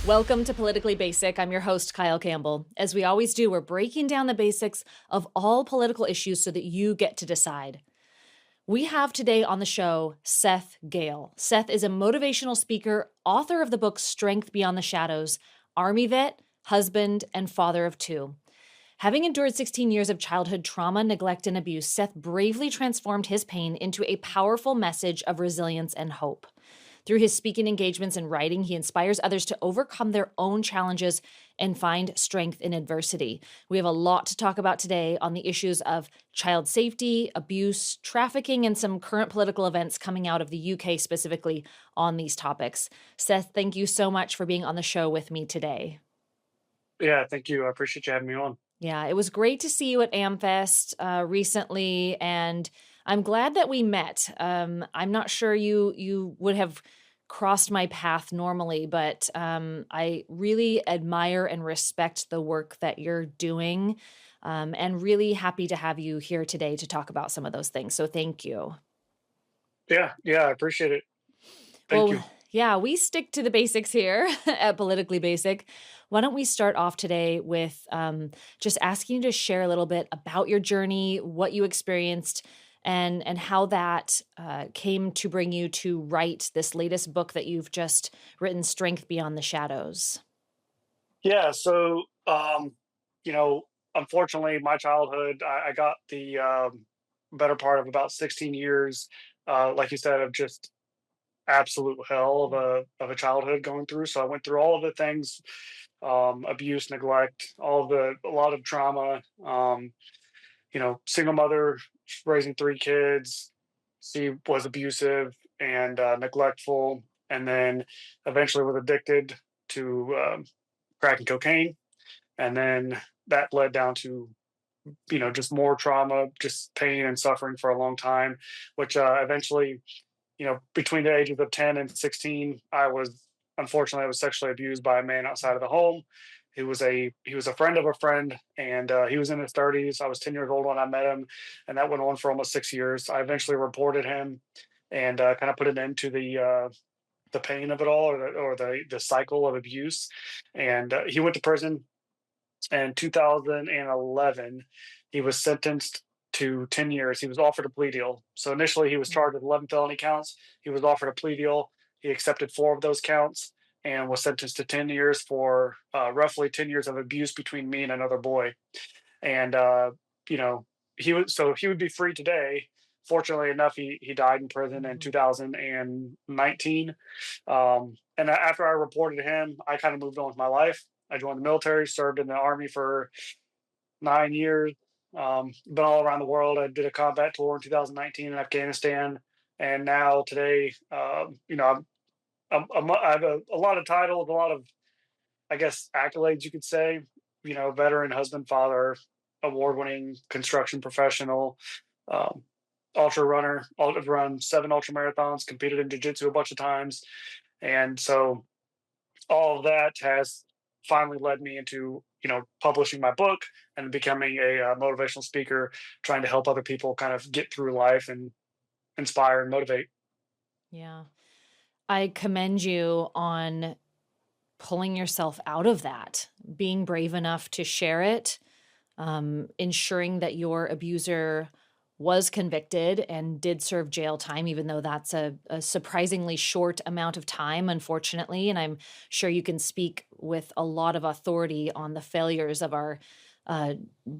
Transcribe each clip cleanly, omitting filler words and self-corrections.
Welcome to Politically Basic. I'm your host, Kyle Campbell. As we always do, we're breaking down the basics of all political issues so that you get to decide. We have today on the show Seth Gehle. Seth is a motivational speaker, author of the book Strength Beyond the Shadows, Army vet, husband, and father of two. Having endured 16 years of childhood trauma, neglect, and abuse, Seth bravely transformed his pain into a powerful message of resilience and hope. Through his speaking engagements and writing, he inspires others to overcome their own challenges and find strength in adversity. We have a lot to talk about today on the issues of child safety, abuse, trafficking, and some current political events coming out of the UK specifically on these topics. Seth, thank you so much for being on the show with me today. Yeah, thank you. I appreciate you having me on. Yeah, it was great to see you at AmFest recently, and I'm glad that we met. I'm not sure you would have crossed my path normally, but I really admire and respect the work that you're doing, and really happy to have you here today to talk about some of those things. So thank you. Yeah, I appreciate it. Thank Well, you. yeah, we stick to the basics here at Politically Basic. Why don't we start off today with just asking you to share a little bit about your journey, what you experienced, and how that came to bring you to write this latest book that you've just written, Strength Beyond the Shadows. Yeah, you know, unfortunately, my childhood, I got the better part of about 16 years, like you said, of just absolute hell of a childhood going through. So I went through all of the things, abuse, neglect, a lot of trauma. Single mother raising three kids. She was abusive and neglectful, and then eventually was addicted to crack and cocaine. And then that led down to just more trauma, just pain and suffering for a long time, which eventually, between the ages of 10 and 16, I was sexually abused by a man outside of the home. He was a friend of a friend, and he was in his 30s. I was 10 years old when I met him, and that went on for almost 6 years. I eventually reported him and kind of put an end to the pain of it all, or the cycle of abuse. And he went to prison in 2011. He was sentenced to 10 years. He was offered a plea deal. So initially, he was charged with 11 felony counts. He was offered a plea deal. He accepted four of those counts and was sentenced to 10 years for roughly 10 years of abuse between me and another boy. And, you know, he would be free today. Fortunately enough, he died in prison in Mhm. 2019. And after I reported him, I kind of moved on with my life. I joined the military, served in the army for 9 years, been all around the world. I did a combat tour in 2019 in Afghanistan, and now today, I have a lot of titles, a lot of, I guess, accolades you could say. Veteran, husband, father, award-winning construction professional, um, ultra runner. I've run 7 ultra marathons, competed in jiu-jitsu a bunch of times, and so all of that has finally led me into publishing my book and becoming a motivational speaker, trying to help other people kind of get through life and inspire and motivate. Yeah. I commend you on pulling yourself out of that, being brave enough to share it, ensuring that your abuser was convicted and did serve jail time, even though that's a surprisingly short amount of time, unfortunately. And I'm sure you can speak with a lot of authority on the failures of our uh,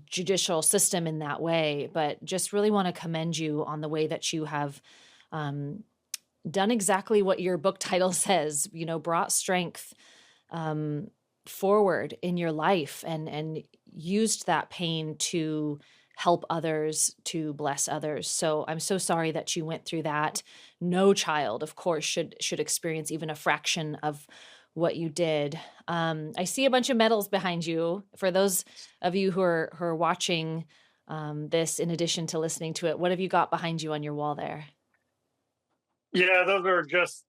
judicial system in that way. But just really want to commend you on the way that you have um, done exactly what your book title says, brought strength um, forward in your life and used that pain to help others, to bless others. So I'm so sorry that you went through that. No child, of course, should experience even a fraction of what you did. I see a bunch of medals behind you. For those of you who are watching this, in addition to listening to it, what have you got behind you on your wall there? Yeah, those are just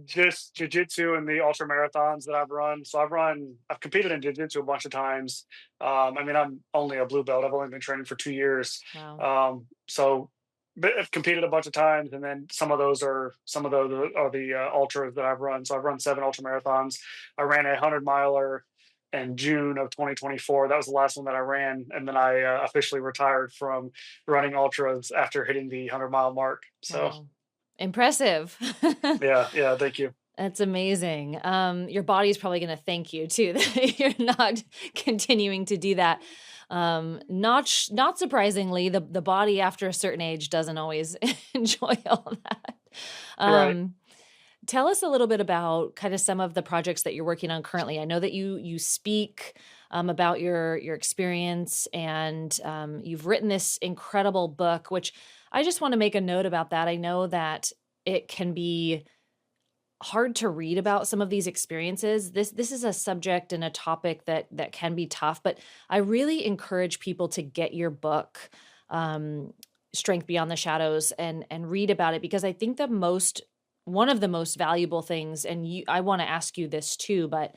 jujitsu and the ultra marathons that I've run. So I've competed in jujitsu a bunch of times. I mean, I'm only a blue belt. I've only been training for 2 years. Wow. So I've competed a bunch of times, and then some of those are the ultras that I've run. So I've run 7 ultra marathons. I ran a 100 miler in June of 2024. That was the last one that I ran, and then I officially retired from running ultras after hitting the 100-mile mark. So Wow. Impressive. yeah, yeah, thank you. That's amazing. Your body's probably gonna thank you too that you're not continuing to do that. Not surprisingly, the body after a certain age doesn't always enjoy all that. Right. Um, Tell us a little bit about kind of some of the projects that you're working on currently. I know that you speak about your experience, and you've written this incredible book, which I just want to make a note about that. I know that it can be hard to read about some of these experiences. This is a subject and a topic that can be tough, but I really encourage people to get your book, um, Strength Beyond the Shadows, and read about it, because I think the most one of the most valuable things, and I want to ask you this too, but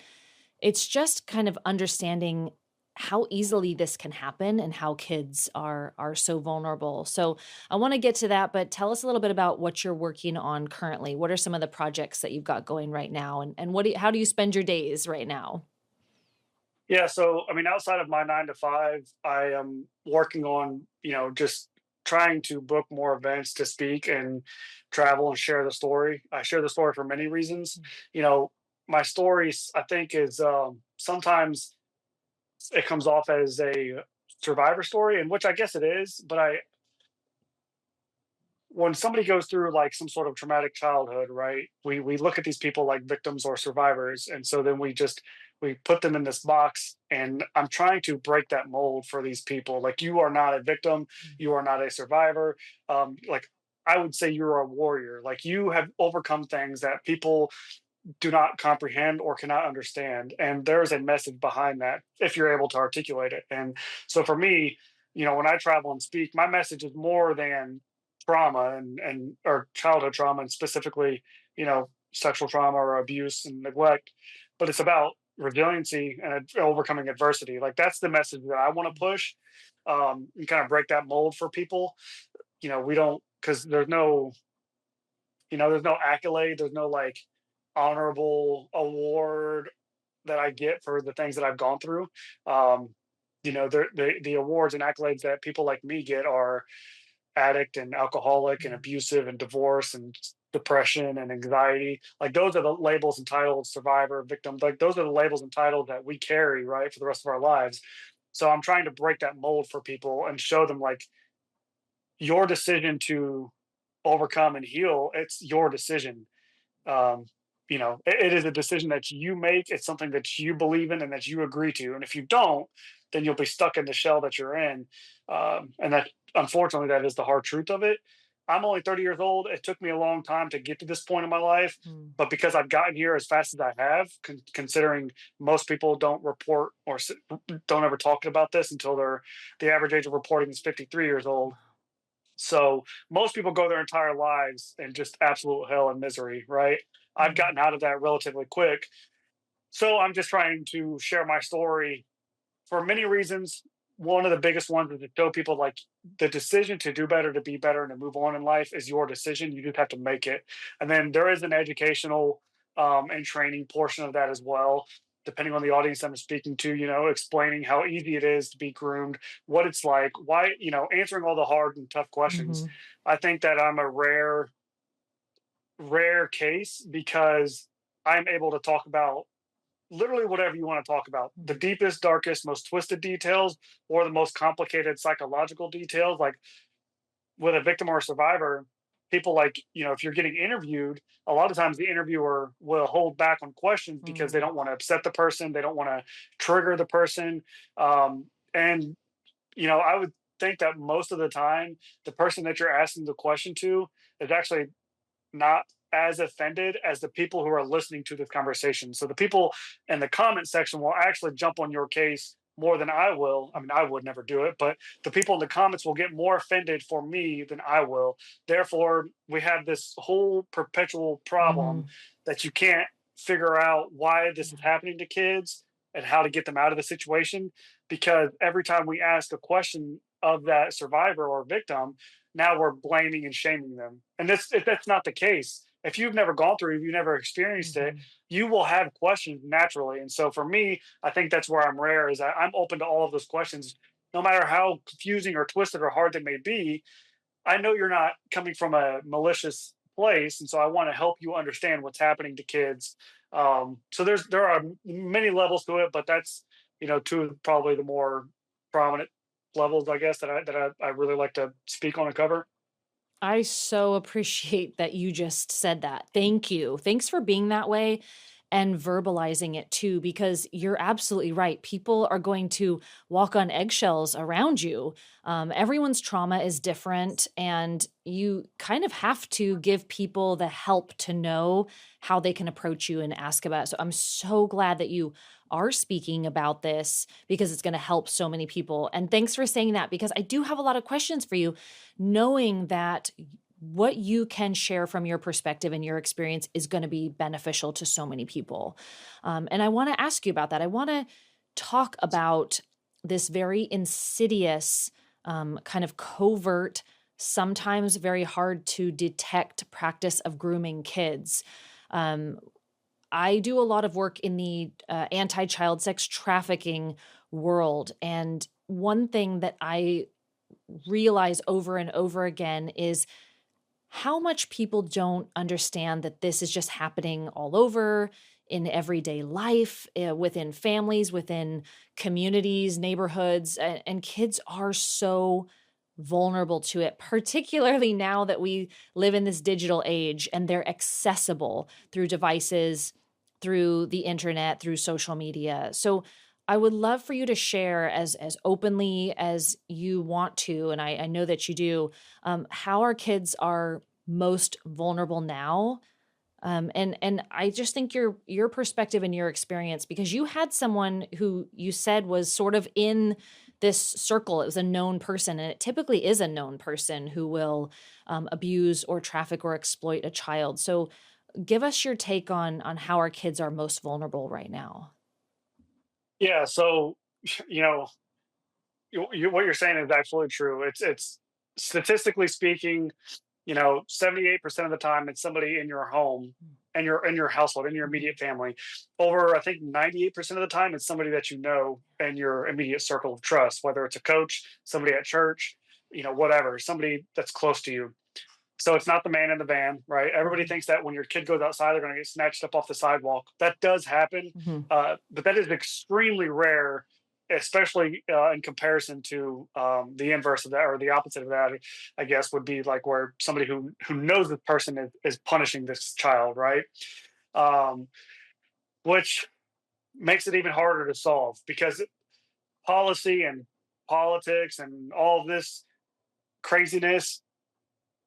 it's just kind of understanding how easily this can happen and how kids are so vulnerable. So I want to get to that, but tell us a little bit about what you're working on currently. What are some of the projects that you've got going right now, and how do you spend your days right now? Yeah, so I mean, outside of my 9 to 5, I am working on, just trying to book more events to speak and travel and share the story. I share the story for many reasons. You know, my stories, I think, is sometimes it comes off as a survivor story, and which I guess it is, but when somebody goes through like some sort of traumatic childhood, right? We look at these people like victims or survivors, and so then we put them in this box. And I'm trying to break that mold for these people. Like, you are not a victim, you are not a survivor. Like, I would say you're a warrior. Like, you have overcome things that people do not comprehend or cannot understand, and there's a message behind that if you're able to articulate it. And so for me, when I travel and speak, my message is more than trauma and or childhood trauma, and specifically, sexual trauma or abuse and neglect, but it's about resiliency and overcoming adversity. Like, that's the message that I want to push, and kind of break that mold for people. We don't, because there's no accolade, there's no like honorable award that I get for the things that I've gone through. Um, the awards and accolades that people like me get are addict and alcoholic and Yeah. abusive and divorce and depression and anxiety. Like, those are the labels and titles, survivor, victim. Like, those are the labels and titles that we carry, right, for the rest of our lives. So I'm trying to break that mold for people and show them, like, your decision to overcome and heal, it's your decision. um, it is a decision that you make. It's something that you believe in and that you agree to. And if you don't, then you'll be stuck in the shell that you're in. And that, unfortunately, that is the hard truth of it. I'm only 30 years old. It took me a long time to get to this point in my life, Mm. but because I've gotten here as fast as I have, considering most people don't report or don't ever talk about this until the average age of reporting is 53 years old. So most people go their entire lives in just absolute hell and misery, right? I've Mm. gotten out of that relatively quick. So I'm just trying to share my story for many reasons. One of the biggest ones is to show people, like, the decision to do better, to be better, and to move on in life is your decision. You just have to make it. And then there is an educational and training portion of that as well, depending on the audience I'm speaking to, explaining how easy it is to be groomed, what it's like, why, answering all the hard and tough questions. Mhm. I think that I'm a rare case because I'm able to talk about literally whatever you want to talk about, the Mhm. deepest, darkest, most twisted details, or the most complicated psychological details. Like, with a victim or a survivor, people, like, if you're getting interviewed, a lot of times the interviewer will hold back on questions because they Mm. don't want to upset the person, they don't want to trigger the person. And I would think that most of the time the person that you're asking the question to is actually not as offended as the people who are listening to this conversation. So the people in the comment section will actually jump on your case more than I will. I mean, I would never do it, but the people in the comments will get more offended for me than I will. Therefore, we have this whole perpetual problem Mhm. that you can't figure out why this is Yeah. happening to kids and how to get them out of the situation. Because every time we ask a question of that survivor or victim, now we're blaming and shaming them. And that's not the case. If you've never gone through it, if you've never experienced it, Mhm. you will have questions naturally. And so for me, I think that's where I'm rare, is I'm open to all of those questions, no matter how confusing or twisted or hard they may be. I know you're not coming from a malicious place, and so I want to help you understand what's happening to kids. So there are many levels to it, but that's, two of probably the more prominent levels, I guess, that I really like to speak on and cover. I so appreciate that you just said that. Thank you. Thanks for being that way and verbalizing it too, because you're absolutely right. People are going to walk on eggshells around you. Everyone's trauma is different, and you kind of have to give people the help to know how they can approach you and ask about it. So I'm so glad that you are speaking about this because it's going to help so many people. And thanks for saying that, because I do have a lot of questions for you, knowing that what you can share from your perspective and your experience is going to be beneficial to so many people. And I want to ask you about that. I want to talk about this very insidious, kind of covert, sometimes very hard to detect practice of grooming kids. Um, I do a lot of work in the anti child sex trafficking world. And one thing that I realize over and over again is how much people don't understand that this is just happening all over in everyday life, within families, within communities, neighborhoods, and kids are so vulnerable to it, particularly now that we live in this digital age and they're accessible through devices, through the internet, through social media. So I would love for you to share as openly as you want to, and I know that you do, how our kids are most vulnerable now. And I just think your perspective and your experience, because you had someone who you said was sort of in this circle. It was a known person, and it typically is a known person who will abuse or traffic or exploit a child. So give us your take on how our kids are most vulnerable right now. Yeah. So, you know, what you're saying is absolutely true. It's statistically speaking, 78% of the time it's somebody in your home and your in your household, in your Mhm. immediate family. Over, I think, 98% of the time it's somebody that you know in your immediate circle of trust, whether it's a coach, somebody at church, whatever, somebody that's close to you. So it's not the man in the van, right? Everybody Mhm. thinks that when your kid goes outside, they're going to get snatched up off the sidewalk. That does happen, Mhm. but that is extremely rare, especially in comparison to the inverse of that, or the opposite of that. I guess would be like where somebody who knows the person is punishing this child, right? Um, which makes it even harder to solve, because policy and politics and all of this craziness,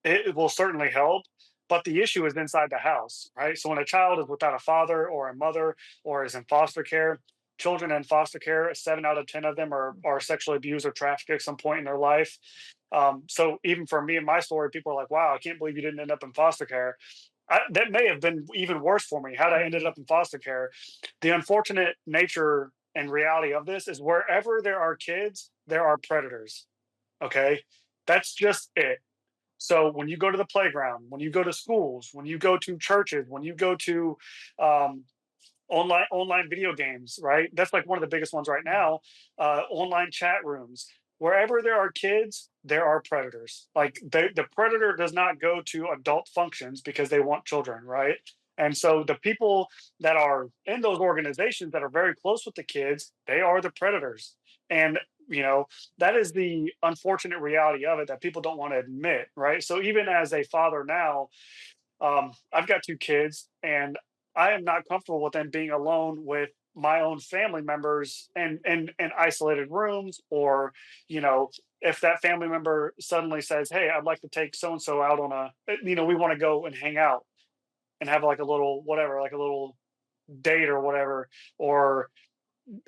it will certainly help, but the issue is inside the house, right? So when a child is without a father or a mother, or is in foster care, children in foster care, 7 out of 10 of them are sexually abused or trafficked at some point in their life. So even for me and my story, people are like, "Wow, I can't believe you didn't end up in foster care." That may have been even worse for me had I ended Mhm. up in foster care. The unfortunate nature and reality of this is, wherever there are kids, there are predators. Okay, that's just it. So when you go to the playground, when you go to schools, when you go to churches, when you go to um, online video games, right? That's like one of the biggest ones right now. Online chat rooms. Wherever there are kids, there are predators. Like the predator does not go to adult functions because they want children, right? And so the people that are in those organizations that are very close with the kids, they are the predators. And you know that is the unfortunate reality of it that people don't want to admit, right? So even as a father now, I've got 2 kids, and I am not comfortable with them being alone with my own family members and isolated rooms, or you know if that family member suddenly says, "Hey, I'd like to take so and so out on we want to go and hang out and have like a little whatever, like a little date or whatever," or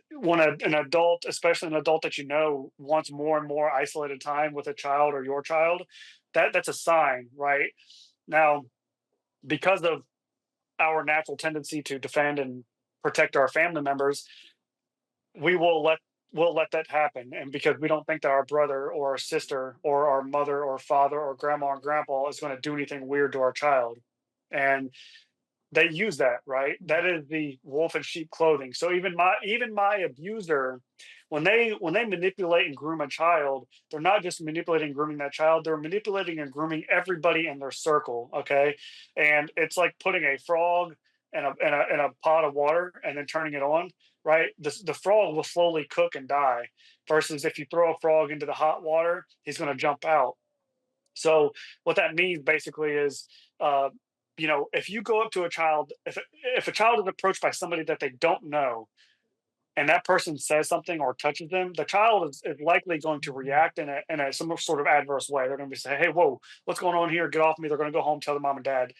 when an adult, especially an adult that wants more and more isolated time with a child or your child, that's a sign, right? Now, because of our natural tendency to defend and protect our family members, we will let we'll let that happen, and because we don't think that our brother or our sister or our mother or father or grandma or grandpa is going to do anything weird to our child. And they use that, right? That is the wolf in sheep clothing. So even my abuser, when they manipulate and groom a child, they're not just manipulating and grooming that child, they're manipulating and grooming everybody in their circle. Okay. And it's like putting a frog in a pot of water and then turning it on, right? The frog will slowly cook and die. Versus if you throw a frog into the hot water, he's going to jump out. So what that means basically is, uh, if you go up to a child, if a child is approached by somebody that they don't know, and that person says something or touches them, the child is likely going to Mhm. react in a some sort of adverse way. They're going to be say, "Hey, whoa, what's going on here? Get off me!" They're going to go home, tell their mom and dad.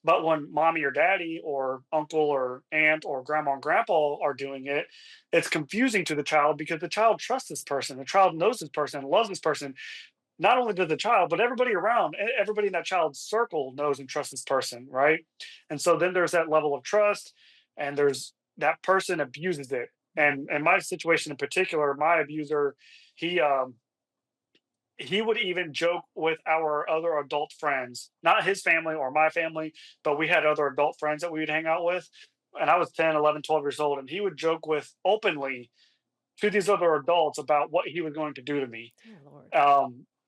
But when mommy or daddy or uncle or aunt or grandma and grandpa are doing it, it's confusing to the child because the child trusts this person. The child knows this person, loves this person, not only does the child, but everybody around, everybody in that child's circle knows and trusts this person, right? And so then there's that level of trust, and there's that person abuses it. And in my situation in particular, my abuser, he um he would even joke with our other adult friends, not his family or my family, but we had other adult friends that we would hang out with. And I was 10, 11, 12 years old, and he would joke with openly to these other adults about what he was going to do to me. Dear Lord.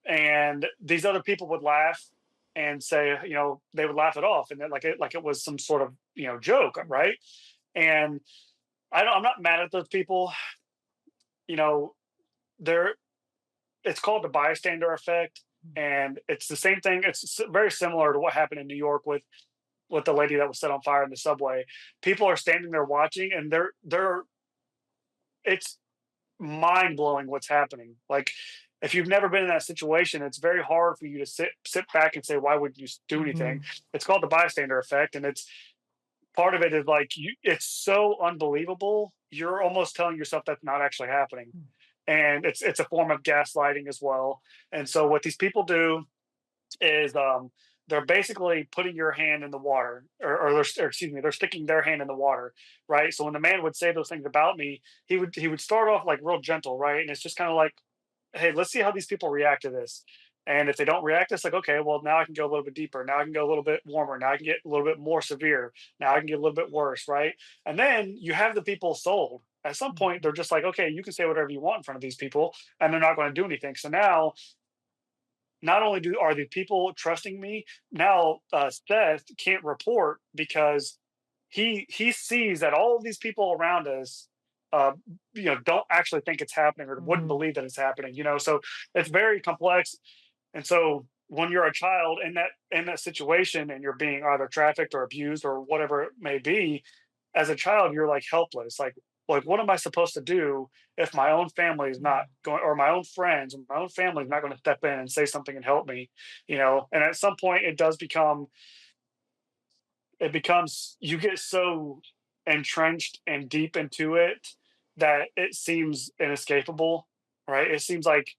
And these other people would laugh and say, they would laugh it off, and then like it was some sort of joke, Mm, right? And I'm not mad at those people. You know, they're it's called the bystander effect, mm, and it's the same thing. It's very similar to what happened in New York with the lady that was set on fire in the subway. People are standing there watching, and they're it's mind blowing what's happening. Like, if you've never been in that situation, it's very hard for you to sit back and say, "Why would you do anything?" mhm, It's called the bystander effect, and it's part of it is like it's so unbelievable. You're almost telling yourself that's not actually happening, mm, and it's a form of gaslighting as well. And so what these people do is they're basically putting your hand in the water, or excuse me, they're sticking their hand in the water, right? So when the man would say those things about me, he would start off like real gentle, right? And it's just kind of like, hey, let's see how these people react to this. And if they don't react, it's like, okay, well, now I can go a little bit deeper. Now I can go a little bit warmer. Now I can get a little bit more severe. Now I can get a little bit worse, right? And then you have the people sold. At some point, mhm, they're just like, okay, you can say whatever you want in front of these people, and they're not going to do anything. So now, not only are the people trusting me, now Seth can't report because he sees that all of these people around us, uh, don't actually think it's happening or wouldn't mhm, believe that it's happening. So it's very complex. And so when you're a child in that situation and you're being either trafficked or abused or whatever it may be, as a child you're like helpless. Like what am I supposed to do if my own family is not mm, going, or my own friends or my own family is not going to step in and say something and help me? And at some point it becomes you get so entrenched and deep into it that it seems inescapable, right? It seems like,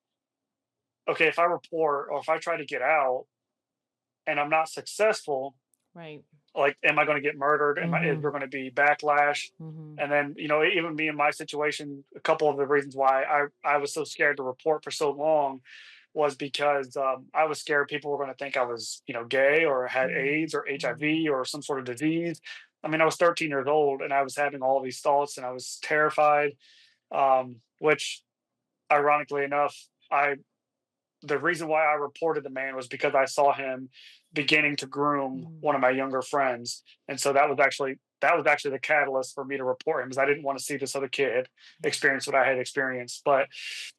okay, if I report or if I try to get out and I'm not successful, right. like, am I going to get murdered? Is Mhm, there going to be backlash? mhm, And then, even me in my situation, a couple of the reasons why I was so scared to report for so long was because I was scared people were going to think I was, gay or had mm, AIDS or mm, HIV or some sort of disease. I mean, I was 13 years old and I was having all these thoughts and I was terrified. Which, ironically enough, I the reason why I reported the man was because I saw him beginning to groom mm, one of my younger friends, and so that was actually the catalyst for me to report him, because I didn't want to see this other kid yeah, experience what I had experienced. But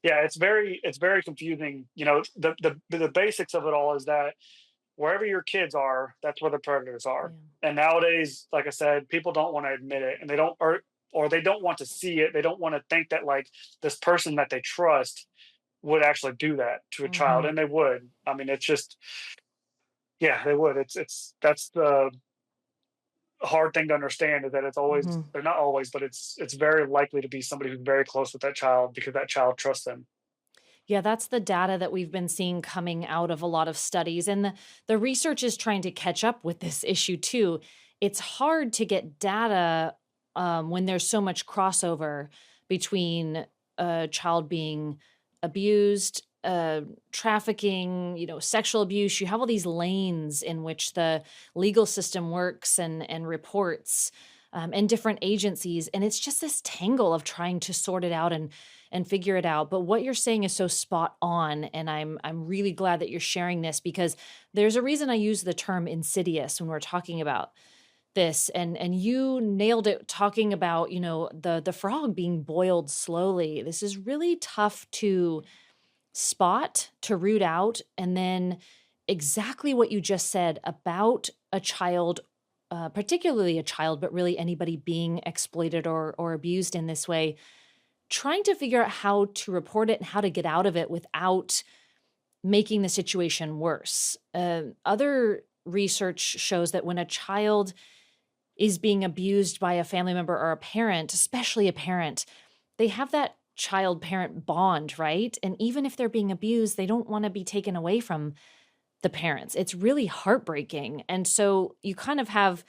yeah, it's very confusing. The basics of it all is that wherever your kids are, that's where the predators are. yeah, And nowadays, like I said, people don't want to admit it, and they don't, or they don't want to see it. They don't want to think that like this person that they trust would actually do that to a child, mhm, and they would. I mean, it's just, yeah, they would. That's the hard thing to understand, is that it's always, mhm. they're not always, but it's very likely to be somebody who's very close with that child because that child trusts them. Yeah, that's the data that we've been seeing coming out of a lot of studies, and the research is trying to catch up with this issue too. It's hard to get data when there's so much crossover between a child being abused, trafficking, sexual abuse. You have all these lanes in which the legal system works and reports, and different agencies, and it's just this tangle of trying to sort it out and figure it out. But what you're saying is so spot on, and I'm really glad that you're sharing this, because there's a reason I use the term insidious when we're talking about this, and you nailed it talking about, the frog being boiled slowly. This is really tough to spot, to root out, and then exactly what you just said about a child, particularly a child, but really anybody being exploited or abused in this way, trying to figure out how to report it and how to get out of it without making the situation worse. Other research shows that when a child is being abused by a family member or a parent, especially a parent, they have that child parent bond, right? And even if they're being abused, they don't want to be taken away from the parents. It's really heartbreaking. And so you kind of have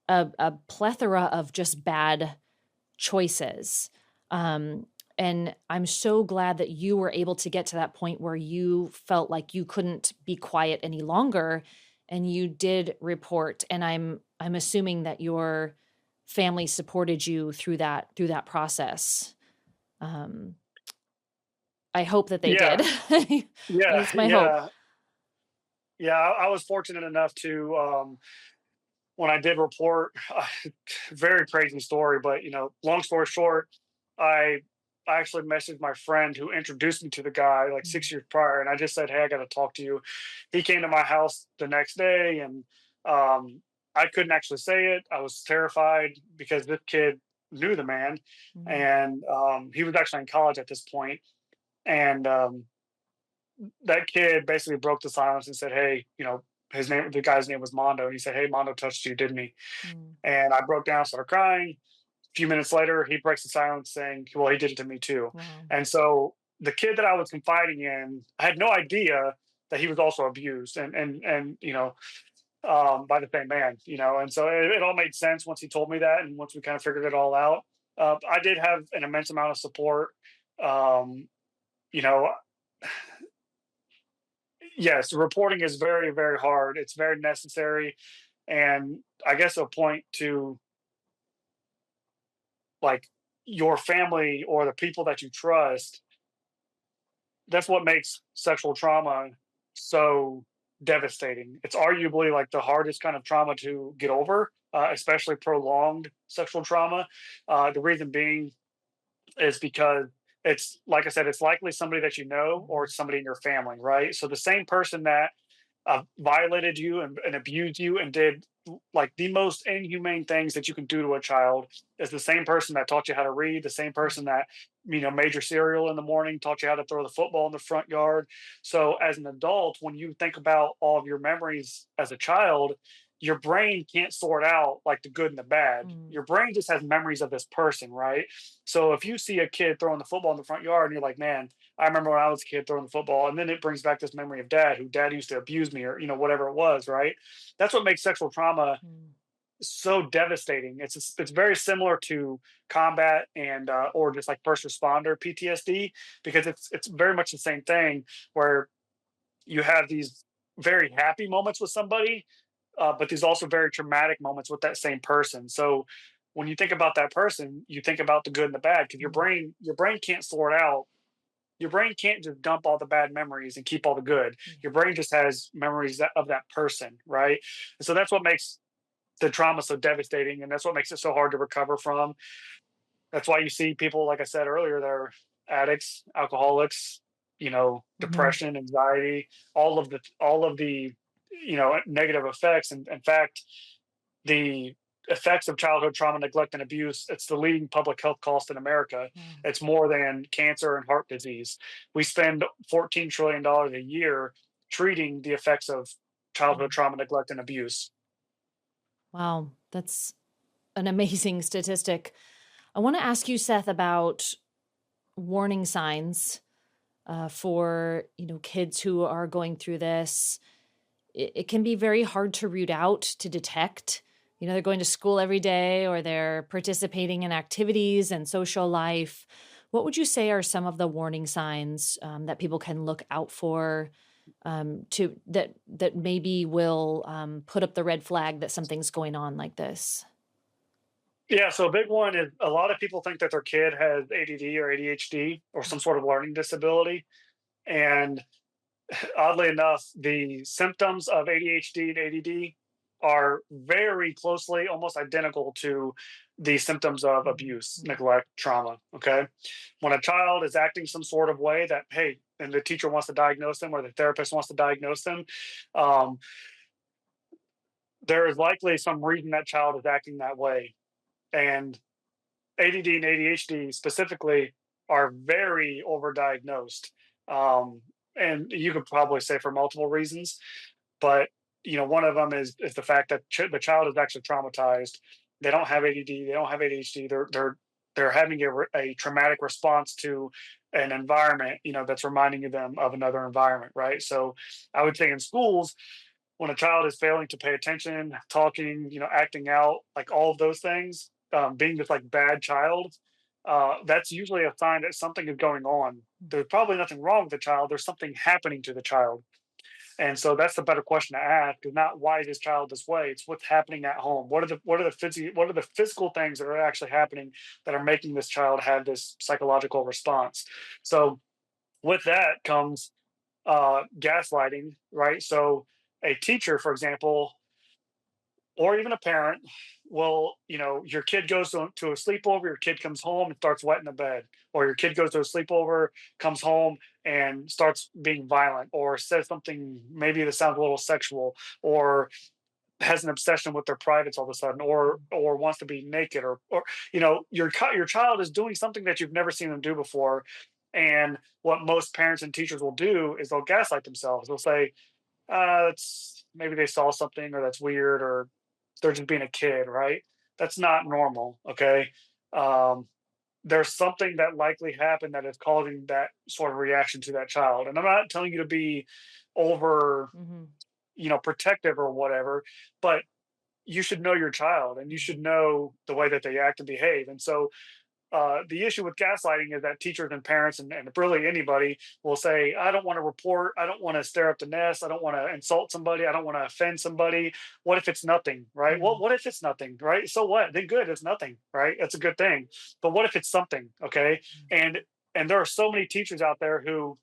a plethora of just bad choices. And I'm so glad that you were able to get to that point where you felt like you couldn't be quiet any longer, and you did report. And I'm assuming that your family supported you through that process. Um, I hope that they did. Yeah, yeah, That's my hope. yeah, yeah. I was fortunate enough to, when I did report, very crazy story, but long story short, I I actually messaged my friend who introduced me to the guy like Mm, 6 years prior, and I just said, "Hey, I got to talk to you." He came to my house the next day, and I couldn't actually say it. I was terrified because this kid knew the man, mm, and he was actually in college at this point, and that kid basically broke the silence and said, "Hey, the guy's name was Mondo," and he said, "Hey, Mondo touched you, didn't he?" mm. And I broke down, started crying. A few minutes later, he breaks the silence, saying, "Well, he did it to me too." Wow. And so the kid that I was confiding in, I had no idea that he was also abused, and by the same man, and so it all made sense once he told me that, and once we kind of figured it all out. I did have an immense amount of support. Um, you know, yes, reporting is very, very hard. It's very necessary, and I guess a point to like your family or the people that you trust. That's what makes sexual trauma so devastating. It's arguably like the hardest kind of trauma to get over, especially prolonged sexual trauma. The reason being is because it's like I said, it's likely somebody that you know or Mhm. it's somebody in your family, right? So the same person that violated you and abused you and did like the most inhumane things that you can do to a child is the same person that taught you how to read, the same Mm, person that made your cereal in the morning, taught you how to throw the football in the front yard. So as an adult, when you think about all of your memories as a child, your brain can't sort out like the good and the bad. mm, Your brain just has memories of this person, right? So if you see a kid throwing the football in the front yard and you're like, man, I remember when I was a kid throwing the football, and then it brings back this memory of dad, who dad used to abuse me, or whatever it was, right? That's what makes sexual trauma mm, so devastating. It's very similar to combat and or just like first responder PTSD, because it's very much the same thing where you have these very happy moments with somebody, but there's also very traumatic moments with that same person. So when you think about that person, you think about the good and the bad, because mm. your brain can't sort out, your brain can't just dump all the bad memories and keep all the good. Yeah. Your brain just has memories of that person, right? And so that's what makes the trauma so devastating, and that's what makes it so hard to recover from. That's why you see people, like I said earlier, they're addicts, alcoholics, Mhm. depression, anxiety, all of the negative effects. And in fact, the effects of childhood trauma, neglect, and abuse, it's the leading public health cost in America. Wow. It's more than cancer and heart disease. We spend $14 trillion a year treating the effects of childhood Mm. trauma, neglect, and abuse. Wow. That's an amazing statistic. I want to ask you, Seth, about warning signs for kids who are going through this. It can be very hard to root out, to detect. They're going to school every day, or they're participating in activities and social life. What would you say are some of the warning signs that people can look out for to that maybe will put up the red flag that something's going on like this? Yeah, so a big one is a lot of people think that their kid has ADD or ADHD or some sort of learning disability. And oddly enough, the symptoms of ADHD and ADD are very closely, almost identical to the symptoms of abuse, Mhm. neglect, trauma. Okay. When a child is acting some sort of way that, hey, and the teacher wants to diagnose them or the therapist wants to diagnose them, um, there is likely some reason that child is acting that way. And ADD and ADHD specifically are very overdiagnosed. Um, and you could probably say for multiple reasons, but one of them is the fact that the child is actually traumatized. They don't have ADD, they don't have ADHD. They're having a traumatic response to an environment, that's reminding them of another environment, right? So I would say in schools, when a child is failing to pay attention, talking, acting out, like all of those things, being this like bad child, that's usually a sign that something is going on. There's probably nothing wrong with the child. There's something happening to the child. And so that's the better question to ask is not why is this child this way? It's what's happening at home. What are the physical things that are actually happening that are making this child have this psychological response? So with that comes gaslighting, right? So a teacher, for example, or even a parent will, your kid goes to a sleepover, your kid comes home and starts wetting the bed, or your kid goes to a sleepover, comes home and starts being violent, or says something maybe that sounds a little sexual, or has an obsession with their privates all of a sudden, or wants to be naked, or your child is doing something that you've never seen them do before. And what most parents and teachers will do is they'll gaslight themselves. They'll say, that's maybe they saw something, or that's weird, or they're just being a kid, right? That's not normal. Okay. Um, there's something that likely happened that is causing that sort of reaction to that child. And I'm not telling you to be over, Mhm. protective or whatever, but you should know your child and you should know the way that they act and behave. And so the issue with gaslighting is that teachers and parents and really anybody will say, I don't want to report. I don't want to stare up the nest. I don't want to insult somebody. I don't want to offend somebody. What if it's nothing, right? Yeah. Well, what if it's nothing, right? So what? Then good, it's nothing, right? That's a good thing. But what if it's something, okay? And and there are so many teachers out there who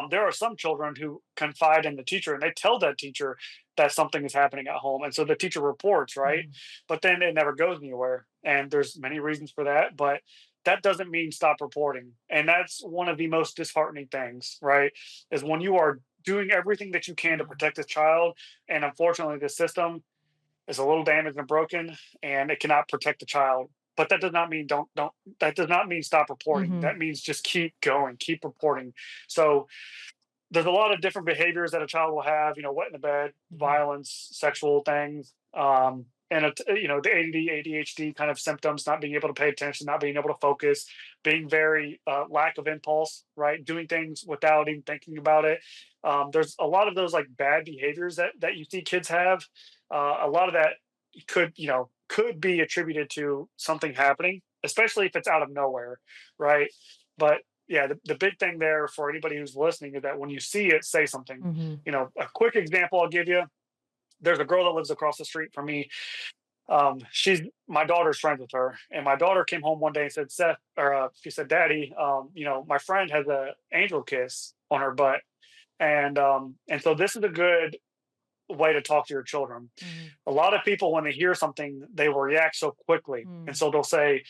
there are some children who confide in the teacher and they tell that teacher that something is happening at home, and so the teacher reports, right? Mhm. But then it never goes anywhere, and there's many reasons for that, but that doesn't mean stop reporting. And that's one of the most disheartening things, right? Is when you are doing everything that you can to Yeah. protect this child, and unfortunately the system is a little damaged and broken and it cannot protect the child. But that does not mean don't that does not mean stop reporting. Mhm. That means just keep going, keep reporting. So there's a lot of different behaviors that a child will have, wet in the bed, Mhm. violence, sexual things, and the ADD, ADHD kind of symptoms, not being able to pay attention, not being able to focus, being very lack of impulse, right? Doing things without even thinking about it. There's a lot of those like bad behaviors that you see kids have. A lot of that could be attributed to something happening, especially if it's out of nowhere, right? But yeah, the big thing there for anybody who's listening is that when you see it, say something. Mhm. A quick example I'll give you. There's a girl that lives across the street from me. She's my daughter's friends with her, and my daughter came home one day and said, "Seth," or she said, "Daddy, my friend has a angel kiss on her butt," and so this is a good way to talk to your children. Mhm. A lot of people, when they hear something, they will react so quickly. And Mm. so they'll say,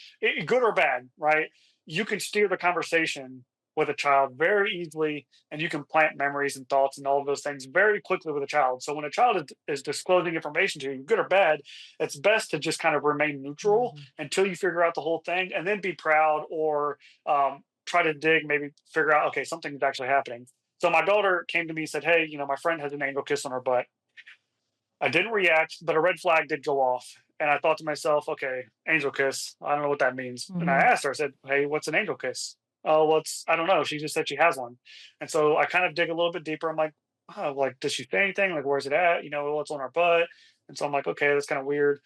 good or bad, right? You can steer the conversation with a child very easily, and you can plant memories and thoughts and all of those things very quickly with a child. So when a child is disclosing information to you, good or bad, it's best to just kind of remain neutral Mhm. until you figure out the whole thing and then be proud or try to dig, maybe figure out, okay, something's actually happening. So my daughter came to me and said, hey, my friend has an angel kiss on her butt. I didn't react, but a red flag did go off. And I thought to myself, okay, angel kiss. I don't know what that means. And I Mhm. asked her, I said, hey, what's an angel kiss? Oh, well, I don't know. She just said she has one. And so I kind of dig a little bit deeper. I'm like, oh, like, does she say anything? Like, where's it at? What's on her butt? And so I'm like, okay, that's kind of weird.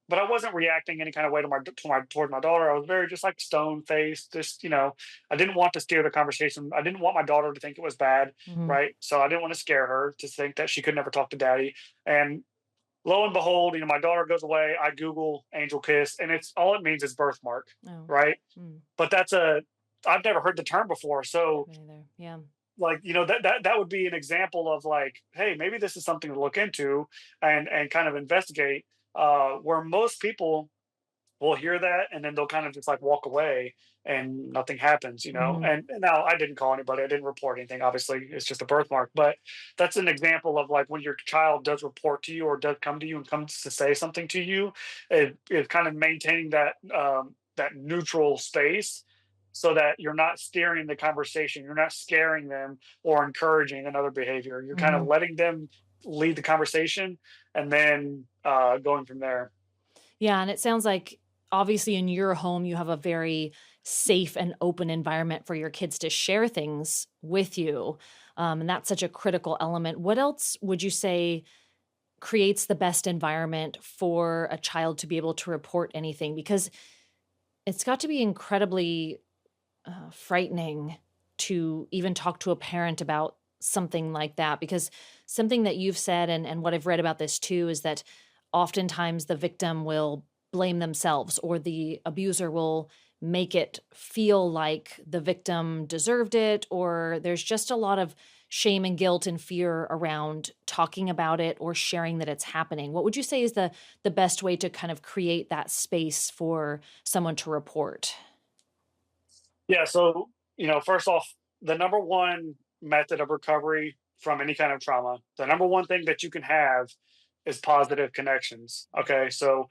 but I wasn't reacting any kind of way toward my daughter. I was very just like stone faced. Just I didn't want to steer the conversation. I didn't want my daughter to think it was bad, Mhm. right? So I didn't want to scare her to think that she could never talk to daddy. And lo and behold, my daughter goes away. I Google angel kiss, and it's all it means is birthmark, Oh. right? Mm. But I've never heard the term before. So Me neither. Yeah. like that would be an example of like, hey, maybe this is something to look into and kind of investigate. Where most people will hear that and then they'll kind of just like walk away and nothing happens. Mhm. And now I didn't call anybody, I didn't report anything. Obviously, it's just a birthmark, but that's an example of like when your child does report to you or does come to you and comes to say something to you, it is kind of maintaining that neutral space so that you're not steering the conversation, you're not scaring them or encouraging another behavior. You're kind of Mhm. letting them lead the conversation and then going from there. Yeah, and it sounds like obviously in your home you have a very safe and open environment for your kids to share things with you. And that's such a critical element. What else would you say creates the best environment for a child to be able to report anything? Because it's got to be incredibly frightening to even talk to a parent about something like that. Because something that you've said, and what I've read about this too, is that oftentimes the victim will blame themselves or the abuser will make it feel like the victim deserved it, or there's just a lot of shame and guilt and fear around talking about it or sharing that it's happening. What would you say is the best way to kind of create that space for someone to report? Yeah. So, first off, the number one method of recovery from any kind of trauma, the number one thing that you can have is positive connections. Okay. So,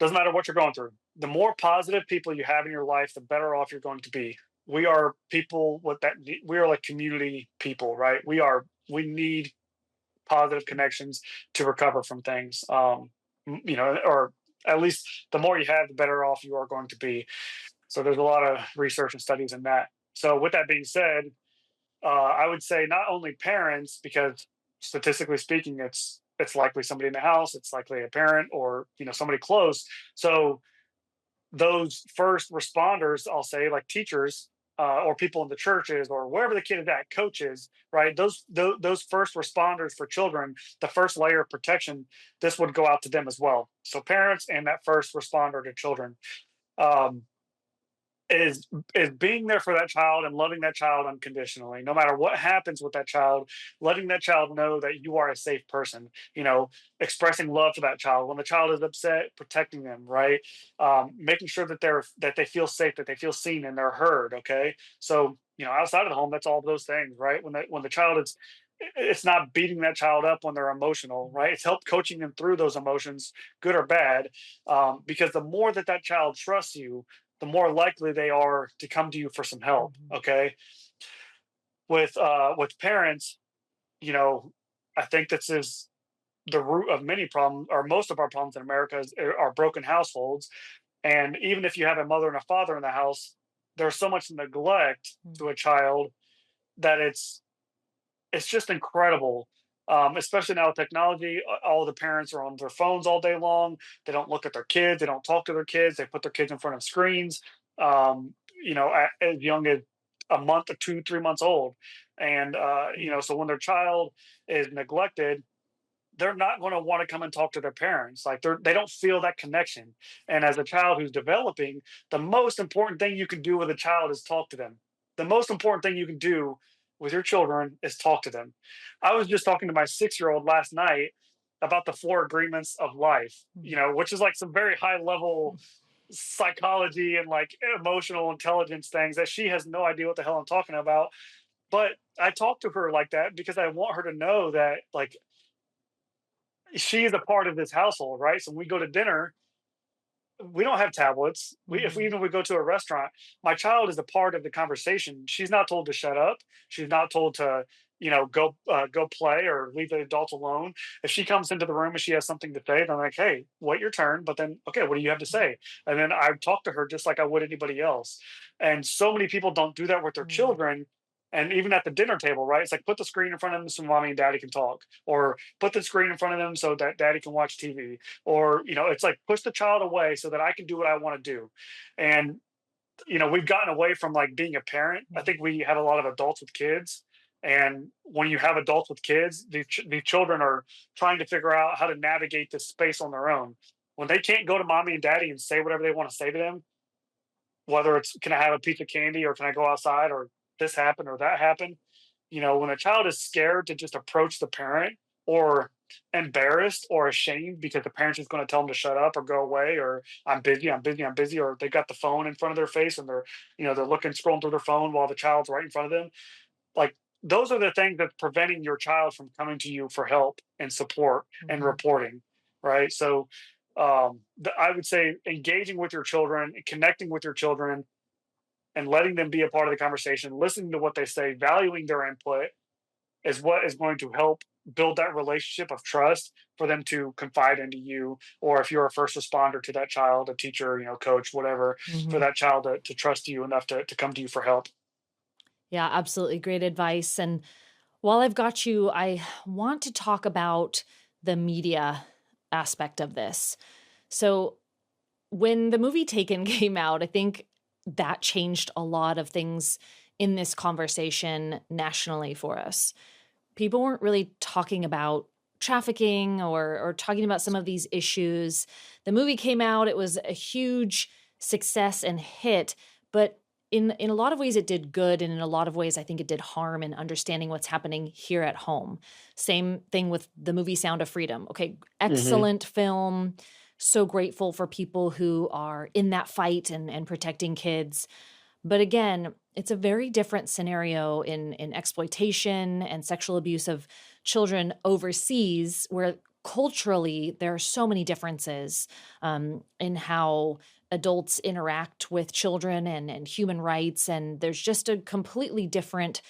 doesn't matter what you're going through. The more positive people you have in your life, the better off you're going to be. We are people with that, we are like community people, right? We need positive connections to recover from things. Or at least the more you have, the better off you are going to be. So there's a lot of research and studies in that. So with that being said, I would say not only parents, because statistically speaking, it's likely somebody in the house, it's likely a parent or somebody close. So those first responders, I'll say, like teachers or people in the churches or wherever the kid is at, coaches, right? Those first responders for children, the first layer of protection, this would go out to them as well. So parents and that first responder to children. Um, is is being there for that child and loving that child unconditionally no matter what happens with that child, letting that child know that you are a safe person, expressing love for that child when the child is upset, protecting them, right? Making sure that they feel safe, that they feel seen and they're heard. Okay, so outside of the home, that's all of those things, right? When the child is, it's not beating that child up when they're emotional, right? It's help coaching them through those emotions, good or bad. Because the more that child trusts you, the more likely they are to come to you for some help. Mhm. Okay, with parents, you know, I think this is the root of many problems, or most of our problems in America are broken households. And even if you have a mother and a father in the house, there's so much neglect Mhm. to a child that it's just incredible. Especially now with technology, all the parents are on their phones all day long. They don't look at their kids. They don't talk to their kids. They put their kids in front of screens. As young as a month or 2, 3 months old, and Mm. so when their child is neglected, they're not going to want to come and talk to their parents. Like they don't feel that connection. And as a child who's developing, the most important thing you can do with a child is talk to them. The most important thing you can do with your children is talk to them. I was just talking to my 6-year-old last night about the 4 agreements of life, Mhm. which is like some very high level psychology and like emotional intelligence things that she has no idea what the hell I'm talking about. But I talk to her like that because I want her to know that like she's a part of this household, right? So when we go to dinner, we don't have tablets. If we Mhm. even we go to a restaurant, my child is a part of the conversation. She's not told to shut up. She's not told to, go play or leave the adults alone. If she comes into the room and she has something to say, then I'm like, hey, wait your turn. But then, okay, what do you have to say? And then I talk to her just like I would anybody else. And so many people don't do that with their Mm. children And even at the dinner table, right? It's like put the screen in front of them so mommy and daddy can talk, or put the screen in front of them so that daddy can watch TV, or it's like push the child away so that I can do what I want to do. And we've gotten away from like being a parent. I think we have a lot of adults with kids. And when you have adults with kids, the children are trying to figure out how to navigate this space on their own. When they can't go to mommy and daddy and say whatever they want to say to them, whether it's can I have a piece of candy or can I go outside or this happened or that happened, when a child is scared to just approach the parent or embarrassed or ashamed because the parent's just going to tell them to shut up or go away or I'm busy, I'm busy, I'm busy, or they got the phone in front of their face and they're looking, scrolling through their phone while the child's right in front of them. Like those are the things that's preventing your child from coming to you for help and support and Mhm. reporting, right? So I would say engaging with your children, connecting with your children, and letting them be a part of the conversation, listening to what they say, valuing their input is what is going to help build that relationship of trust for them to confide into you. Or if you're a first responder to that child, a teacher, coach, whatever, for Mhm. that child to trust you enough to come to you for help. Yeah, absolutely great advice. And while I've got you, I want to talk about the media aspect of this. So, when the movie Taken came out, I think that changed a lot of things in this conversation nationally for us. People weren't really talking about trafficking or talking about some of these issues. The movie came out, it was a huge success and hit, but in a lot of ways it did good, and in a lot of ways I think it did harm in understanding what's happening here at home. Same thing with the movie Sound of Freedom. Okay, Hmm. excellent film. So grateful for people who are in that fight and protecting kids. But again, it's a very different scenario in exploitation and sexual abuse of children overseas, where culturally there are so many differences in how adults interact with children and human rights. And there's just a completely different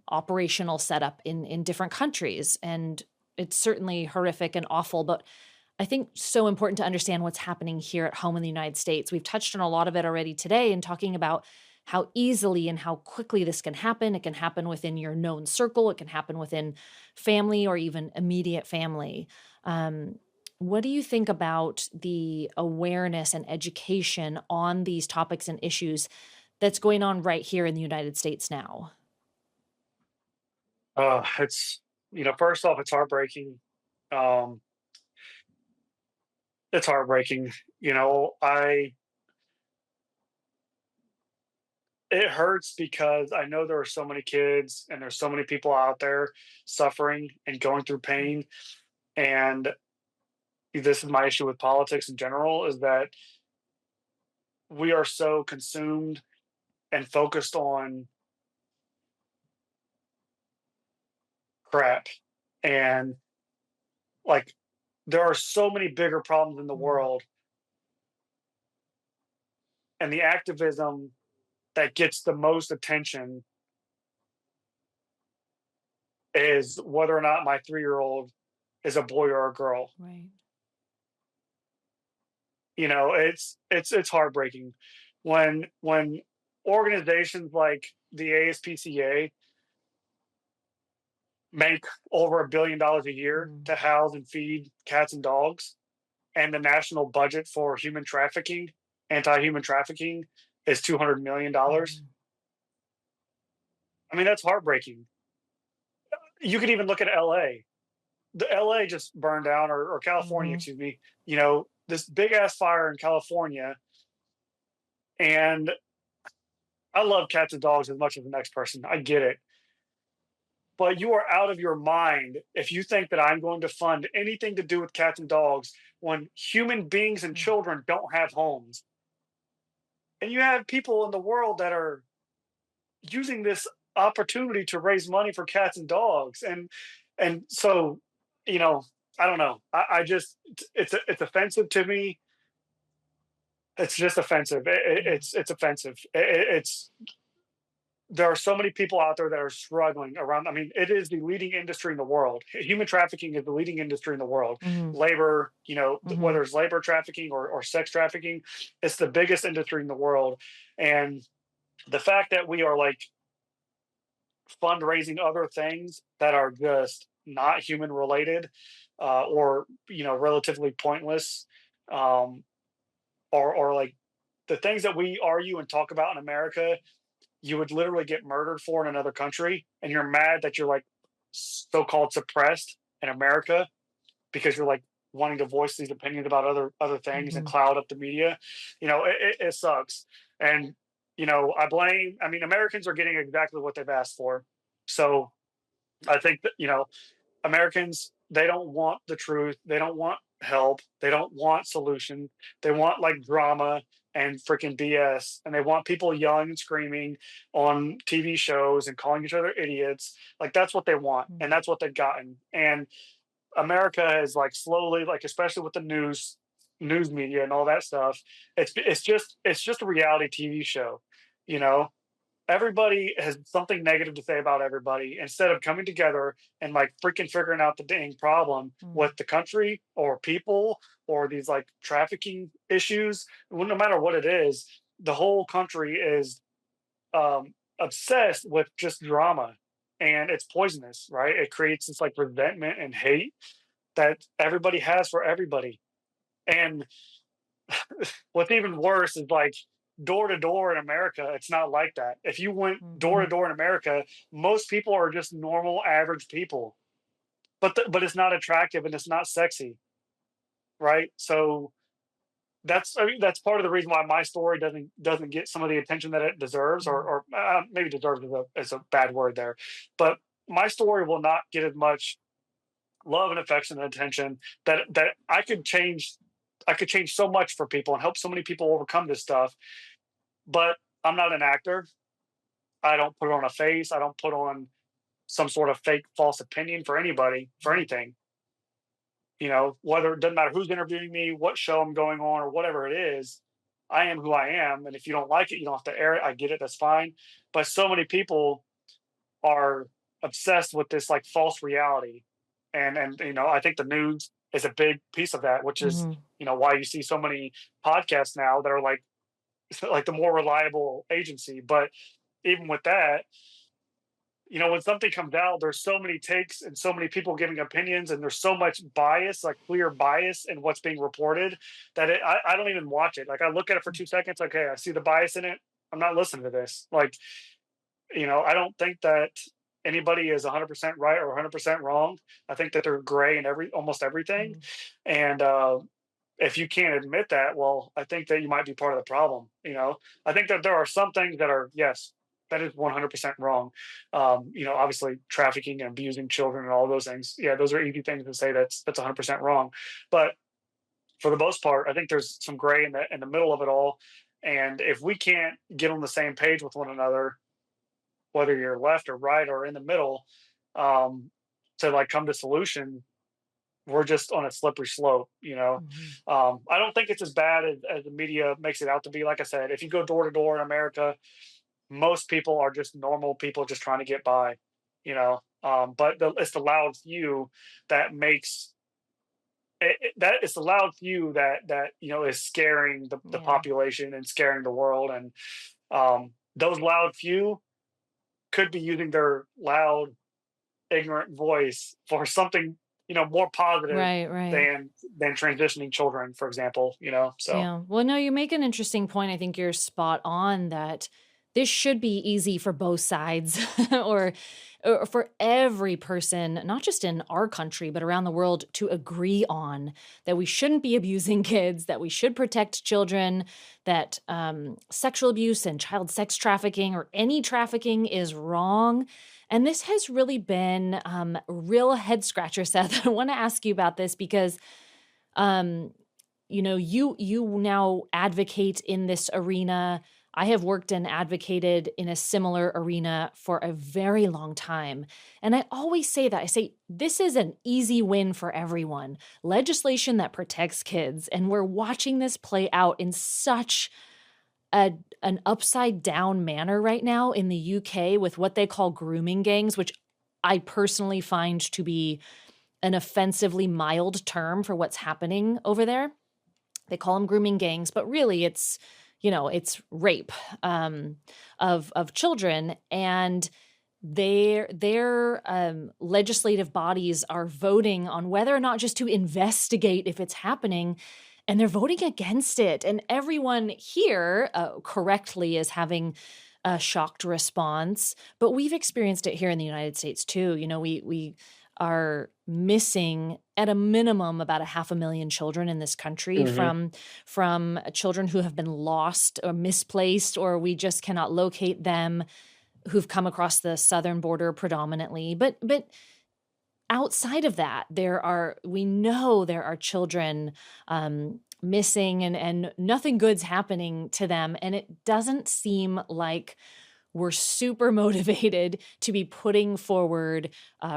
operational setup in different countries. And it's certainly horrific and awful, but I think so important to understand what's happening here at home in the United States. We've touched on a lot of it already today in talking about how easily and how quickly this can happen. It can happen within your known circle, it can happen within family or even immediate family. Um, what do you think about the awareness and education on these topics and issues that's going on right here in the United States now? It's first off, it's heartbreaking. Um, it's heartbreaking. I It hurts because I know there are so many kids and there's so many people out there suffering and going through pain. And this is my issue with politics in general is that we are so consumed and focused on crap. And like there are so many bigger problems in the Mm, world, and the activism that gets the most attention is whether or not my 3-year old is a boy or a girl. right. It's heartbreaking when organizations like the ASPCA make over $1 billion a year Mm, to house and feed cats and dogs, and the national budget for anti-human trafficking, is $200 million. mhm, I mean, that's heartbreaking. You could even look at LA. The LA just burned down, or California, mhm, excuse me. This big ass fire in California, and I love cats and dogs as much as the next person. I get it. But you are out of your mind if you think that I'm going to fund anything to do with cats and dogs when human beings and mm, children don't have homes. And you have people in the world that are using this opportunity to raise money for cats and dogs. And so, you know, I don't know. I just it's offensive to me. It's just offensive. yeah. It's offensive. It's There are so many people out there that are struggling around. I mean, it is the leading industry in the world. Human trafficking is the leading industry in the world. Mhm, Labor, mhm, whether it's labor trafficking or sex trafficking, it's the biggest industry in the world. And the fact that we are like fundraising other things that are just not human related, or relatively pointless, um, or like the things that we argue and talk about in America, you would literally get murdered for in another country, and you're mad that you're like so-called suppressed in America because you're like wanting to voice these opinions about other things and Mhm. cloud up the media. It sucks. And I mean, Americans are getting exactly what they've asked for. So I think that Americans, they don't want the truth. They don't want help. They don't want solution. They want like drama and freaking BS. And they want people yelling and screaming on TV shows and calling each other idiots. Like that's what they want. Mm. And that's what they've gotten. And America is like slowly, like especially with the news media and all that stuff, it's just a reality TV show, you know everybody has something negative to say about everybody instead of coming together and like freaking figuring out the dang problem Mm. with the country or people or these like trafficking issues. Well, no matter what it is, the whole country is obsessed with just drama, and it's poisonous, right? It creates this like resentment and hate that everybody has for everybody. And what's even worse is like door to door in America, it's not like that. If you went door to Mhm. door in America, most people are just normal, average people, but it's not attractive and it's not sexy, right? So that's part of the reason why my story doesn't get some of the attention that it deserves, Mm. or maybe deserves is a bad word there, but my story will not get as much love and affection and attention that I could change so much for people and help so many people overcome this stuff. But I'm not an actor. I don't put on a face. I don't put on some sort of fake false opinion for anybody, for Mm. anything. Whether it doesn't matter who's interviewing me, what show I'm going on, or whatever it is, I am who I am. And if you don't like it, you don't have to air it. I get it. That's fine. But so many people are obsessed with this like false reality. And I think the news is a big piece of that, which is, Mhm. why you see so many podcasts now that are like like the more reliable agency. But even with that, when something comes out, there's so many takes and so many people giving opinions, and there's so much bias, like clear bias in what's being reported, that I don't even watch it. Like I look at it for 2 seconds. Okay, I see the bias in it. I'm not listening to this. Like, I don't think that anybody is 100% right or 100% wrong. I think that they're gray in almost everything. Mm. And if you can't admit that, well, I think that you might be part of the problem. I think that there are some things that are, yes, that is 100% wrong. Obviously trafficking and abusing children and all those things. Yeah, those are easy things to say that's 100% wrong. But for the most part, I think there's some gray in the middle of it all. And if we can't get on the same page with one another, whether you're left or right or in the middle, um, to like come to solution, we're just on a slippery slope. Mhm. I don't think it's as bad as the media makes it out to be. Like I said, if you go door to door in America, most people are just normal people just trying to get by. But it's the loud few that makes that it's the loud few that is scaring the Yeah. population and scaring the world. And those loud few could be using their loud, ignorant voice for something more positive Right, right. than transitioning children, for example. So Yeah. Well, no, you make an interesting point. I think you're spot on that this should be easy for both sides or for every person, not just in our country, but around the world to agree on that we shouldn't be abusing kids, that we should protect children, that sexual abuse and child sex trafficking or any trafficking is wrong. And this has really been a real head scratcher, Seth. I want to ask you about this because um, you now advocate in this arena. I have worked and advocated in a similar arena for a very long time. And I always say that. I say, this is an easy win for everyone. Legislation that protects kids. And we're watching this play out in such an upside down manner right now in the UK with what they call grooming gangs, which I personally find to be an offensively mild term for what's happening over there. They call them grooming gangs, but really it's rape of children. And their legislative bodies are voting on whether or not just to investigate if it's happening, and they're voting against it. And everyone here correctly is having a shocked response, but we've experienced it here in the United States too. We are missing at a minimum about 500,000 children in this country Hmm. from children who have been lost or misplaced, or we just cannot locate them, who've come across the southern border predominantly. But outside of that, we know there are children missing, and nothing good's happening to them. And it doesn't seem like we're super motivated to be putting forward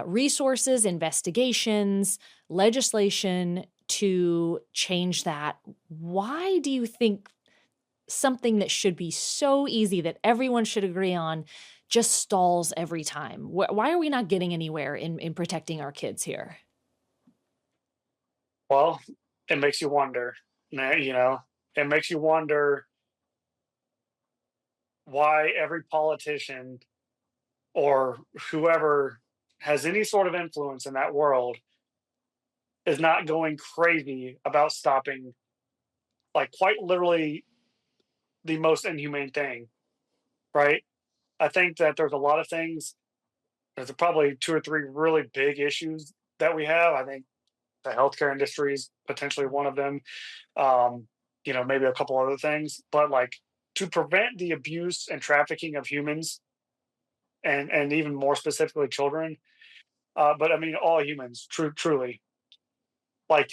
resources, investigations, legislation to change that. Why do you think something that should be so easy that everyone should agree on just stalls every time? Why are we not getting anywhere in protecting our kids here? Well, it makes you wonder. It makes you wonder why every politician or whoever has any sort of influence in that world is not going crazy about stopping, like, quite literally the most inhumane thing, right? I think that there's a lot of things. There's probably two or three really big issues that we have. I think the healthcare industry is potentially one of them. Um, maybe a couple other things, but like, to prevent the abuse and trafficking of humans, and even more specifically children, but I mean all humans, truly, like,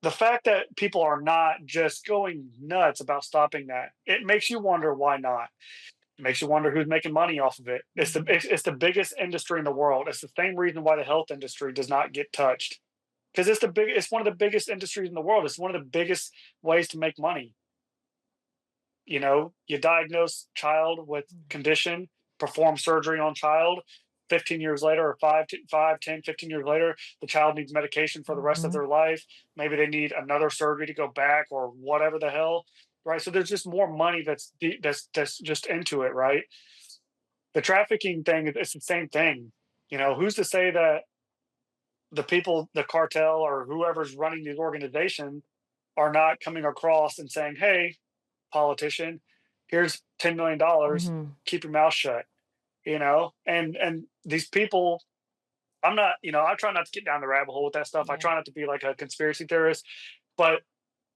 the fact that people are not just going nuts about stopping that, it makes you wonder why not. It makes you wonder who's making money off of it. Mhm. It's the biggest industry in the world. It's the same reason why the health industry does not get touched, because it's one of the biggest industries in the world. It's one of the biggest ways to make money. You diagnose child with condition, perform surgery on child. 15 years later, or 10, 15 years later, the child needs medication for the rest of Mhm. their life. Maybe they need another surgery to go back, or whatever the hell, right? So there's just more money that's just into it, right? The trafficking thing, it's the same thing. Who's to say that the people, the cartel, or whoever's running these organizations are not coming across and saying, "Hey, politician, here's $10 million. Mhm. Keep your mouth shut." And these people, I'm not, I try not to get down the rabbit hole with that stuff. I Yeah. try not to be like a conspiracy theorist, but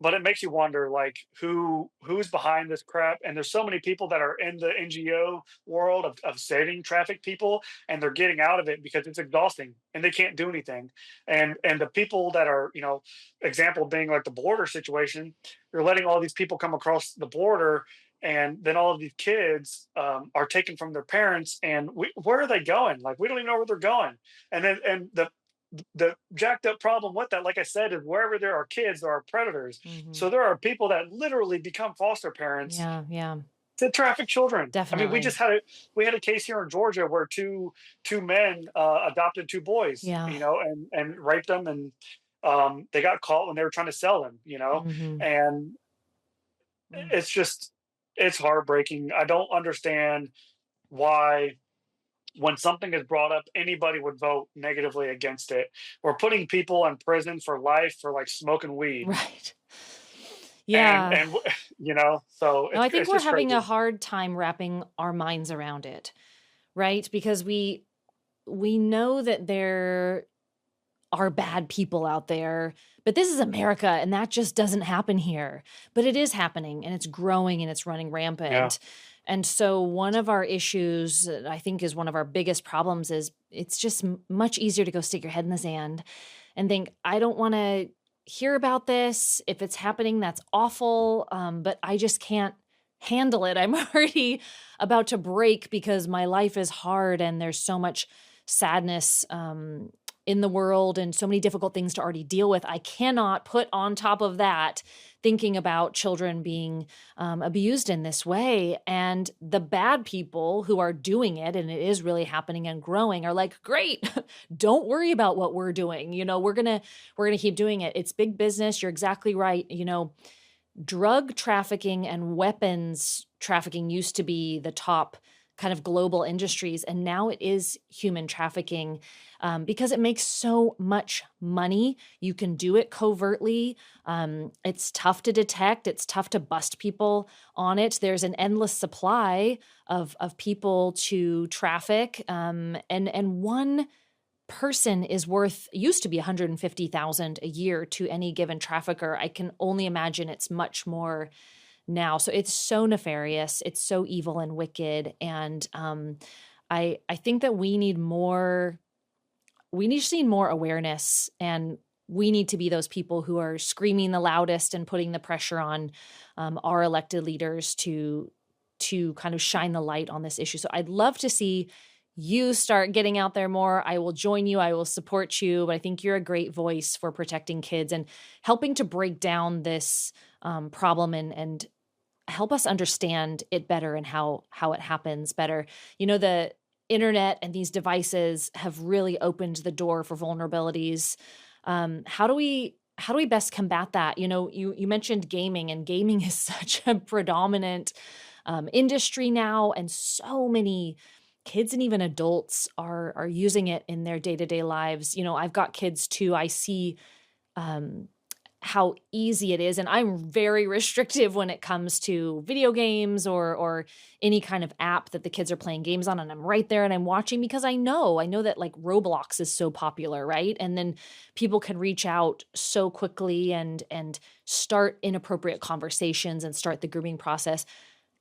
it makes you wonder, like, who's behind this crap. And there's so many people that are in the NGO world of saving trafficked people, and they're getting out of it because it's exhausting and they can't do anything. And the people that are, example being like the border situation, you're letting all these people come across the border, and then all of these kids are taken from their parents, and where are they going? Like, we don't even know where they're going. And the jacked up problem with that, like I said, is wherever there are kids, there are predators. Mhm. So there are people that literally become foster parents Yeah, yeah, to traffic children. I mean, definitely. we had a case here in Georgia where two men adopted two boys, Yeah. and raped them, and they got caught when they were trying to sell them, Mhm. and Mm. it's just, it's heartbreaking. I don't understand why, when something is brought up, anybody would vote negatively against it. We're putting people in prison for life for, like, smoking weed, Right. and Yeah. so No, I think it's we're just having a crazy. hard time wrapping our minds around it, right? Because we know that there are bad people out there, but this is America, and that just doesn't happen here. But it is happening, and it's growing, and it's running Yeah, rampant. And so one of our issues, that I think is one of our biggest problems, is it's just much easier to go stick your head in the sand and think, I don't want to hear about this. If it's happening, that's awful. But I just can't handle it. I'm already about to break because my life is hard and there's so much sadness in the world and so many difficult things to already deal with. I cannot put on top of that thinking about children being abused in this way. And the bad people who are doing it, and it is really happening and growing, are like, great, don't worry about what we're doing. We're gonna keep doing it. It's big business. You're exactly right. Drug trafficking and weapons trafficking used to be the top kind of global industries. And now it is human trafficking, because it makes so much money. You can do it covertly. It's tough to detect. It's tough to bust people on it. There's an endless supply of people to traffic, and one person is worth, used to be 150,000 a year to any given trafficker. I can only imagine it's much more now. So it's so nefarious. It's so evil and wicked. And I think that we need to see more awareness, and we need to be those people who are screaming the loudest and putting the pressure on our elected leaders to kind of shine the light on this issue. So I'd love to see you start getting out there more. I will join you. I will support you. But I think you're a great voice for protecting kids and helping to break down this problem, and help us understand it better and how it happens better. The internet and these devices have really opened the door for vulnerabilities. How do we best combat that? You mentioned gaming, and gaming is such a predominant industry now, and so many kids and even adults are using it in their day-to-day lives. I've got kids too. I see um, how easy it is, and I'm very restrictive when it comes to video games or any kind of app that the kids are playing games on, and I'm right there and I'm watching, because I know that like Roblox is so popular, right? And then people can reach out so quickly and start inappropriate conversations and start the grooming process.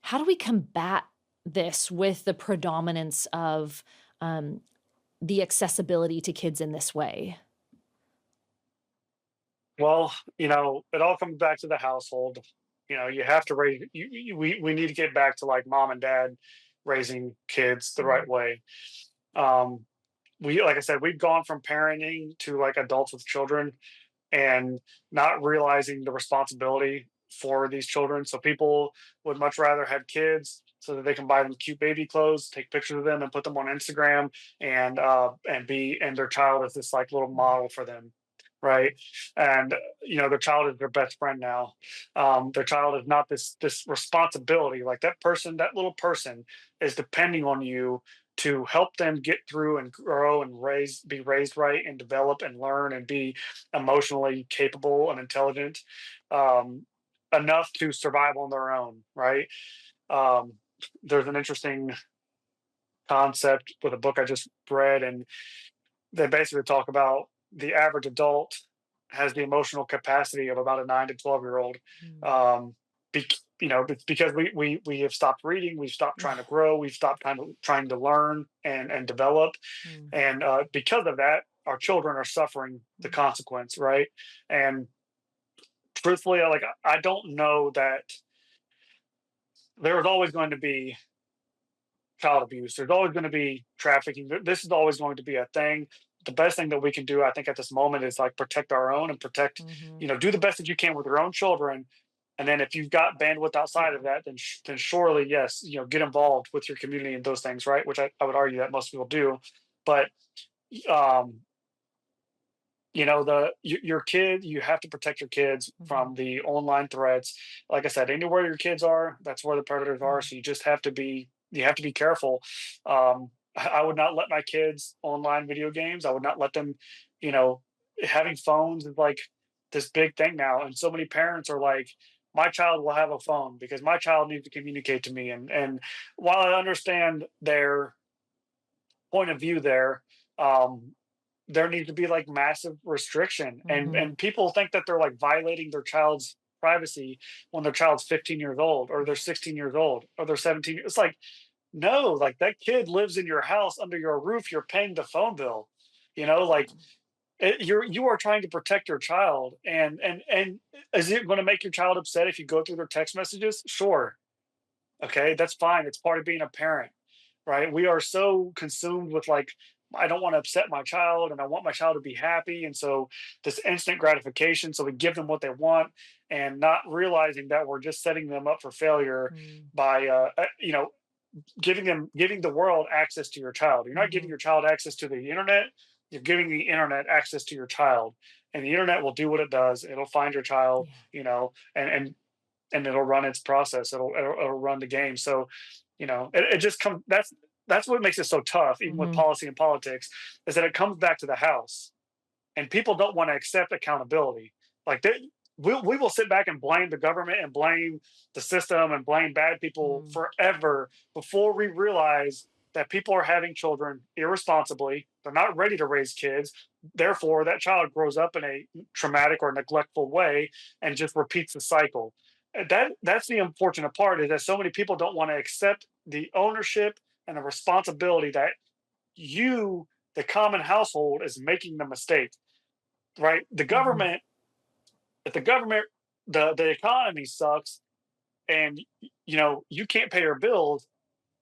How do we combat this with the predominance of um, the accessibility to kids in this way? Well, it all comes back to the household. You have to raise we need to get back to like mom and dad raising kids the right Mm, way. Um we like I said, we've gone from parenting to like adults with children and not realizing the responsibility for these children. So people would much rather have kids so that they can buy them cute baby clothes, take pictures of them, and put them on Instagram, and their child is this like little mm, model for them, right? And their child is their best friend now. Their child is not this responsibility. Like that little person is depending on you to help them get through and grow and be raised right and develop and learn and be emotionally capable and intelligent, um, enough to survive on their own, right? Um, there's an interesting concept with a book I just read, and they basically talk about the average adult has the emotional capacity of about a 9 to 12-year-old. mm. Um, it's because we have stopped reading, we've stopped trying to grow, we've stopped trying to learn and develop, Mm, and because of that, our children are suffering the mm, consequence, right? And truthfully, like I don't know that there is always going to be child abuse. There's always going to be trafficking. This is always going to be a thing. The best thing that we can do, I think, at this moment is like protect our own and protect, mhm. do the best that you can with your own children. And then if you've got bandwidth outside Yeah. of that, then surely yes, get involved with your community and those things, right? Which I would argue that most people do. But um, your kid, you have to protect your kids Mhm, from the online threats. Like I said, anywhere your kids are, that's where the predators are. mm, So you have to be careful. I would not let my kids online video games. I would not let them, you know having phones is like this big thing now, and so many parents are like, my child will have a phone because my child needs to communicate to me. And while I understand their point of view there, um there needs to be like massive restriction, and mhm. people think that they're like violating their child's privacy when their child's 15 years old or they're 16 years old or they're 17. It's like, no, like that kid lives in your house under your roof, you're paying the phone bill, like Yeah. you are trying to protect your child. And is it going to make your child upset if you go through their text messages? Sure. Okay, that's fine. It's part of being a parent, right? We are so consumed with like, I don't want to upset my child and I want my child to be happy. And so this instant gratification, so we give them what they want and not realizing that we're just setting them up for failure Mm, by, giving the world access to your child. You're not giving mhm. your child access to the internet. You're giving the internet access to your child, and the internet will do what it does. It'll find your child, Yeah. and it'll run its process. It'll run the game. So It just comes. That's what makes it so tough, even with Mhm. policy and politics, is that it comes back to the house, and people don't want to accept accountability. Like we will sit back and blame the government and blame the system and blame bad people Mm. forever before we realize that people are having children irresponsibly. They're not ready to raise kids. Therefore, that child grows up in a traumatic or neglectful way and just repeats the cycle. That's the unfortunate part, is that so many people don't want to accept the ownership and the responsibility that you, the common household, is making the mistake, right? The Mhm. government, if the government, the economy sucks, and you can't pay your bills,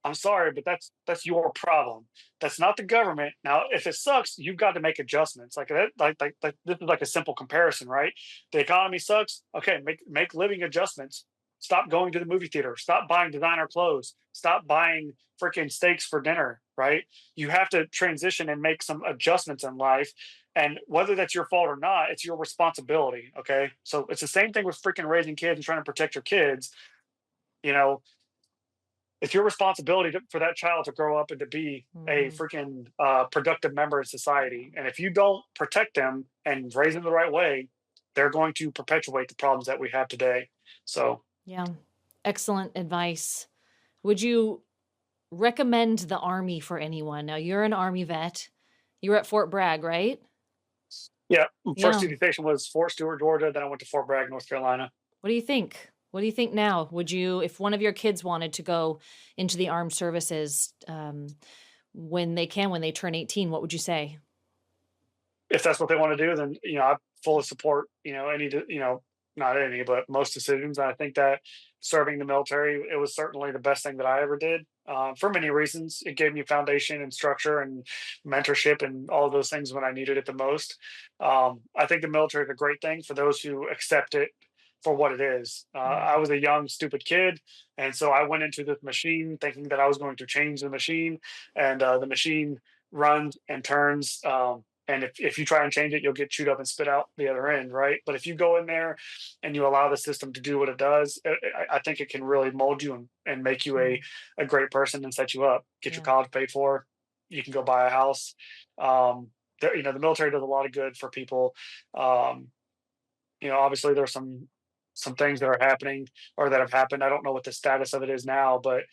I'm sorry, but that's your problem. That's not the government. Now, if it sucks, you've got to make adjustments. Like that, like this is like a simple comparison, right? The economy sucks. Okay, make living adjustments. Stop going to the movie theater. Stop buying designer clothes. Stop buying freaking steaks for dinner, right? You have to transition and make some adjustments in life. And whether that's your fault or not, it's your responsibility. Okay. So it's the same thing with freaking raising kids and trying to protect your kids. You know, it's your responsibility for that child to grow up and to be a Mhm. freaking productive member of society. And if you don't protect them and raise them the right way, they're going to perpetuate the problems that we have today. So, Yeah. Excellent advice. Would you recommend the Army for anyone? Now, you're an Army vet. You were at Fort Bragg, right? yeah, first Yeah. duty station was Fort Stewart, Georgia. Then I went to Fort Bragg, North Carolina. What do you think? What do you think now? Would you, if one of your kids wanted to go into the armed services, when they can, when they turn 18, what would you say? If that's what they want to do, then I fully support not any but most decisions. I think that serving the military, it was certainly the best thing that I ever did, for many reasons. It gave me foundation and structure and mentorship and all of those things when I needed it the most. I think the military is a great thing for those who accept it for what it is. I Mm. was a young stupid kid, and so I went into this machine thinking that I was going to change the machine, and the machine runs and turns. And if you try and change it, you'll get chewed up and spit out the other end, right? But if you go in there and you allow the system to do what it does, I think it can really mold you and make you Mm. a great person and set you up. Get your Yeah. college paid for. You can go buy a house. The military does a lot of good for people. Um, Obviously there's some things that are happening or that have happened. I don't know what the status of it is now, but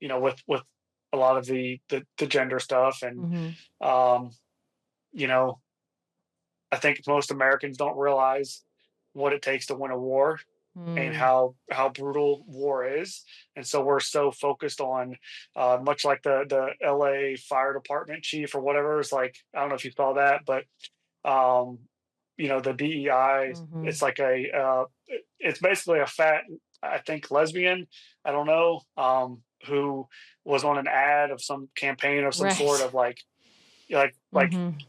with a lot of the gender stuff and Mhm. um, you know I think most Americans don't realize what it takes to win a war and Mm. how brutal war is, and so we're so focused on, much like the LA fire department chief or whatever is like. I don't know if you saw that, but um, the DEI. Mhm. It's like it's basically a fat, I think, lesbian. I don't know, who was on an ad of some campaign of some sort Right. of like like Mhm.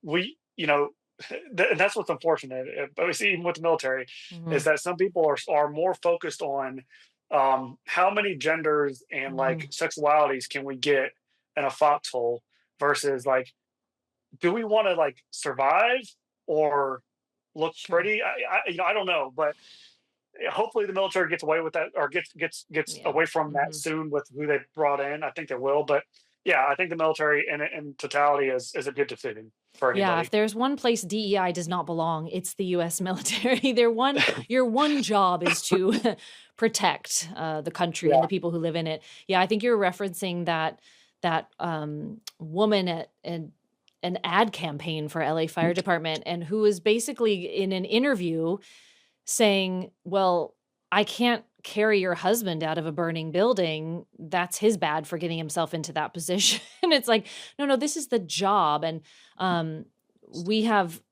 we and that's what's unfortunate, but we see even with the military, is Mhm. that some people are more focused on how many genders and like Mhm. sexualities can we get in a foxhole versus like, do we want to like survive or look Sure. pretty? I don't know, but hopefully the military gets away with that, or gets Yeah. away from that Mhm. soon with who they brought in. I think they will, but yeah, I think the military in totality is a good decision for Yeah, if anybody. there's one place DEI does not belong, it's the US military. Your one job is to protect, the country and Yeah. the people who live in it. Yeah, I think you're referencing that, woman at an ad campaign for LA Fire Department, and who was basically in an interview saying, "Well, I can't carry your husband out of a burning building. That's his bad for getting himself into that position." It's like, "No, no, this is the job." And we have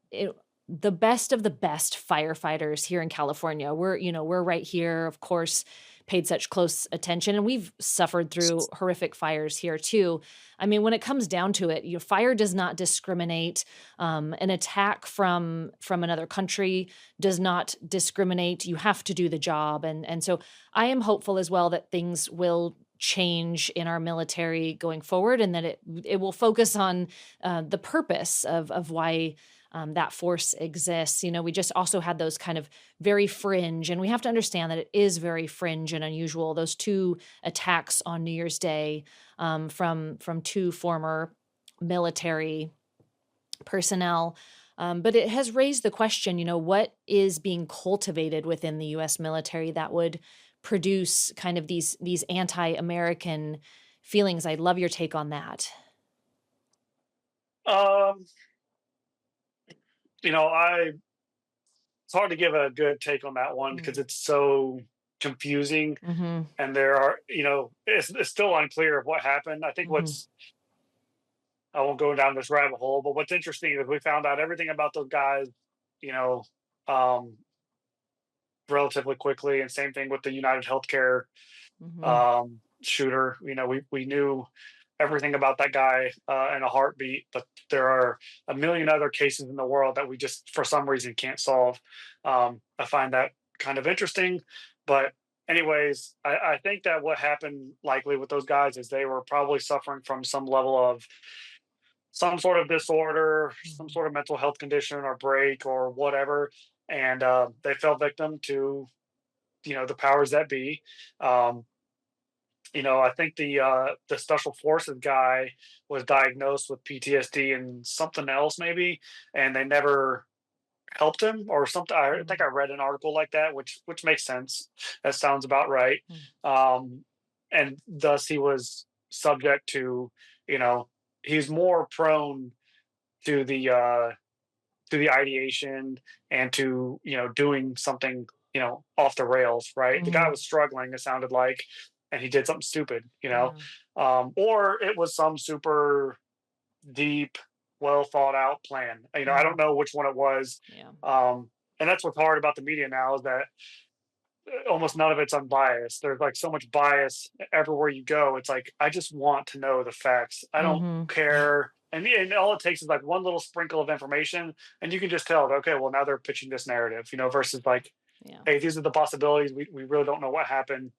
the best of the best firefighters here in California. We're right here, of course, paid such close attention, and we've suffered through horrific fires here too. I mean, when it comes down to it, fire does not discriminate. An attack from another country does not discriminate. You have to do the job, and so I am hopeful as well that things will change in our military going forward, and that it will focus on the purpose of why that force exists. You know, we just also had those kind of very fringe, and we have to understand that it is very fringe and unusual. Those two attacks on New Year's Day from two former military personnel. But it has raised the question, you know, what is being cultivated within the U.S. military that would produce kind of these anti-American feelings? I'd love your take on that. Um, I it's hard to give a good take on that one because Mm. it's so confusing, Mhm. and there are, it's still unclear of what happened. I think Mhm. what's I won't go down this rabbit hole, but what's interesting is we found out everything about those guys, you know, um, relatively quickly, and same thing with the United Healthcare Mhm. shooter. We knew everything about that guy in a heartbeat, but there are a million other cases in the world that we just, for some reason, can't solve. I find that kind of interesting. But, anyways, I think that what happened likely with those guys is they were probably suffering from some level of some sort of disorder, some Mhm. sort of mental health condition or break or whatever. And they fell victim to, the powers that be. Um, I think the special forces guy was diagnosed with PTSD and something else maybe, and they never helped him or something. I think Mhm. I read an article like that, which makes sense. That sounds about right. Mhm. Um, and thus he was subject to, you know, he's more prone to the ideation and to doing something off the rails, right? The guy Mhm. was struggling, it sounded like, and he did something stupid, Yeah. or it was some super deep, well thought out plan. I don't Mhm. know which one it was. Yeah. Um, and that's what's hard about the media now is that almost none of it's unbiased. There's like so much bias everywhere you go. It's like I just want to know the facts. I don't Mhm. Yeah. care. And all it takes is like one little sprinkle of information, and you can just tell, okay, well now they're pitching this narrative, versus like, Yeah. hey, these are the possibilities. We really don't know what happened.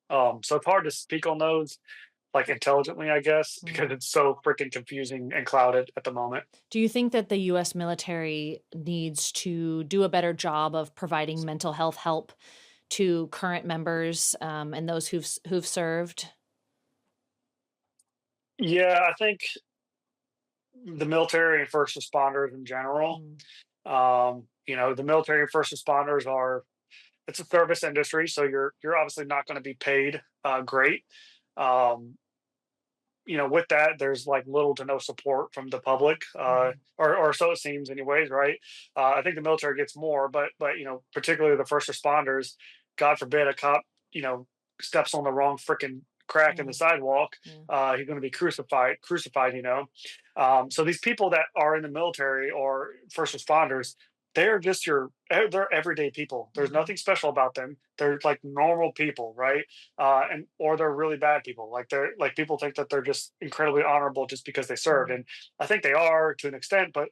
So it's hard to speak on those like intelligently, I guess, because Mm. it's so freaking confusing and clouded at the moment. Do you think that the US military needs to do a better job of providing mental health help to current members, and those who've served? Yeah, I think the military and first responders in general. Mm. The military and first responders are it's a service industry, so you're obviously not going to be paid great. Um, with that, there's like little to no support from the public, Mhm. or so it seems, anyways, right? I think the military gets more, but particularly the first responders. God forbid a cop, you know, steps on the wrong freaking crack in Yeah. the sidewalk. Yeah. He's going to be crucified. So these people that are in the military or first responders, they're just they're everyday people. There's Mhm. nothing special about them. They're like normal people, right? And or they're really bad people. Like they're like people think that they're just incredibly honorable just because they served, Mhm. and I think they are to an extent. But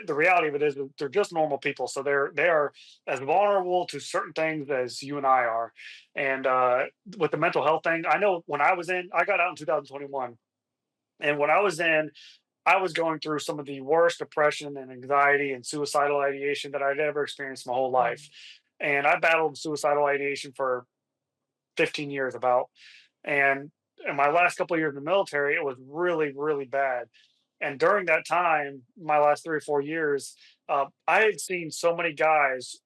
the reality of it is that they're just normal people, so they are as vulnerable to certain things as you and I are. And with the mental health thing, I know when I got out in 2021, and when I was in, I was going through some of the worst depression and anxiety and suicidal ideation that I'd ever experienced my whole life. Mhm. And I battled suicidal ideation for 15 years about. And in my last couple of years in the military, it was really, really bad. And during that time, my last 3 or 4 years, I had seen so many guys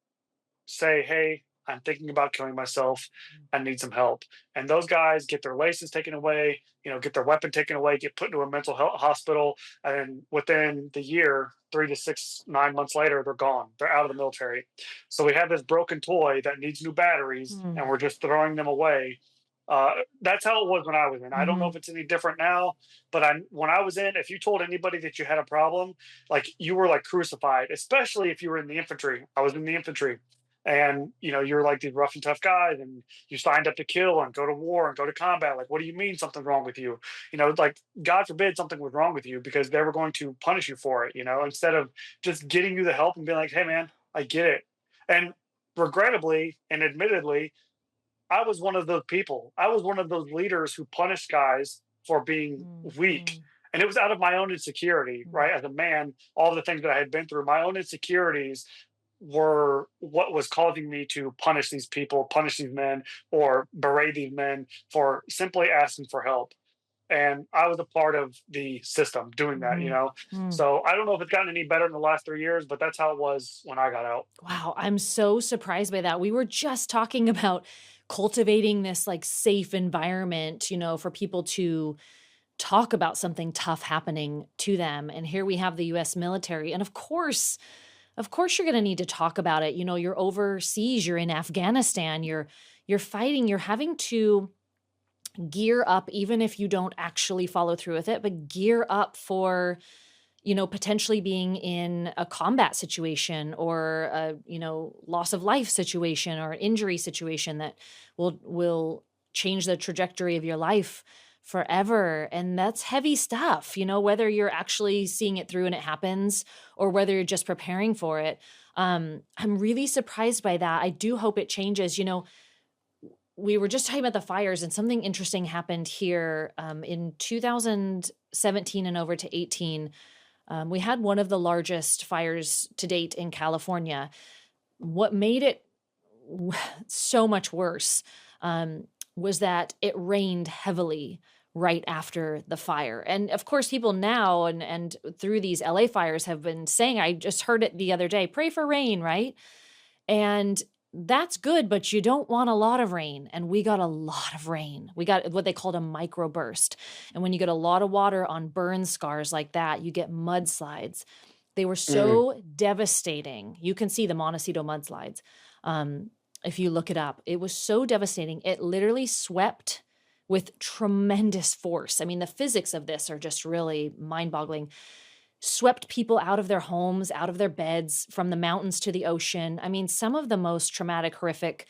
say, "Hey, I'm thinking about killing myself. I need some help." And those guys get their license taken away, get their weapon taken away, get put into a mental health hospital, and then within the year, 3 to 6, 9 months later, they're gone. They're out of the military. So we have this broken toy that needs new batteries, and Mm. we're just throwing them away. That's how it was when I was in. I don't know Mhm. if it's any different now, but when I was in, if you told anybody that you had a problem, like you were like crucified, especially if you were in the infantry. I was in the infantry, and you're like these rough and tough guys, and you signed up to kill and go to war and go to combat. Like, what do you mean something's wrong with you? Like, God forbid something was wrong with you, because they were going to punish you for it, instead of just getting you the help and being like, hey man, I get it. And regrettably and admittedly, I was one of those people. I was one of those leaders who punished guys for being Mm, weak. mm, And it was out of my own insecurity, mm, right? As a man, all the things that I had been through, my own insecurities were what was causing me to punish these people, punish these men, or berate these men for simply asking for help. And I was a part of the system doing that, you mhm, know? mm. So I don't know if it's gotten any better in the last 3 years, but that's how it was when I got out. Wow, I'm so surprised by that. We were just talking about cultivating this like safe environment, for people to talk about something tough happening to them. And here we have the US military. And of course you're going to need to talk about it. You're overseas, you're in Afghanistan, you're fighting, you're having to gear up even if you don't actually follow through with it, but gear up for potentially being in a combat situation or a, loss of life situation or an injury situation that will change the trajectory of your life forever. And that's heavy stuff, whether you're actually seeing it through and it happens or whether you're just preparing for it. I'm really surprised by that. I do hope it changes. We were just talking about the fires, and something interesting happened here in 2017 and over to 18. We had one of the largest fires to date in California. What made it so much worse was that it rained heavily right after the fire. And of course, people now and through these LA fires have been saying, I just heard it the other day, pray for rain, right? And that's good, but you don't want a lot of rain. And we got a lot of rain. We got what they called a microburst. And when you get a lot of water on burn scars like that, you get mudslides. They were Mm, so devastating. You can see the Montecito mudslides. If you look it up, it was so devastating. It literally swept with tremendous force. I mean, the physics of this are just really mind boggling, swept people out of their homes, out of their beds, from the mountains to the ocean. I mean, some of the most traumatic, horrific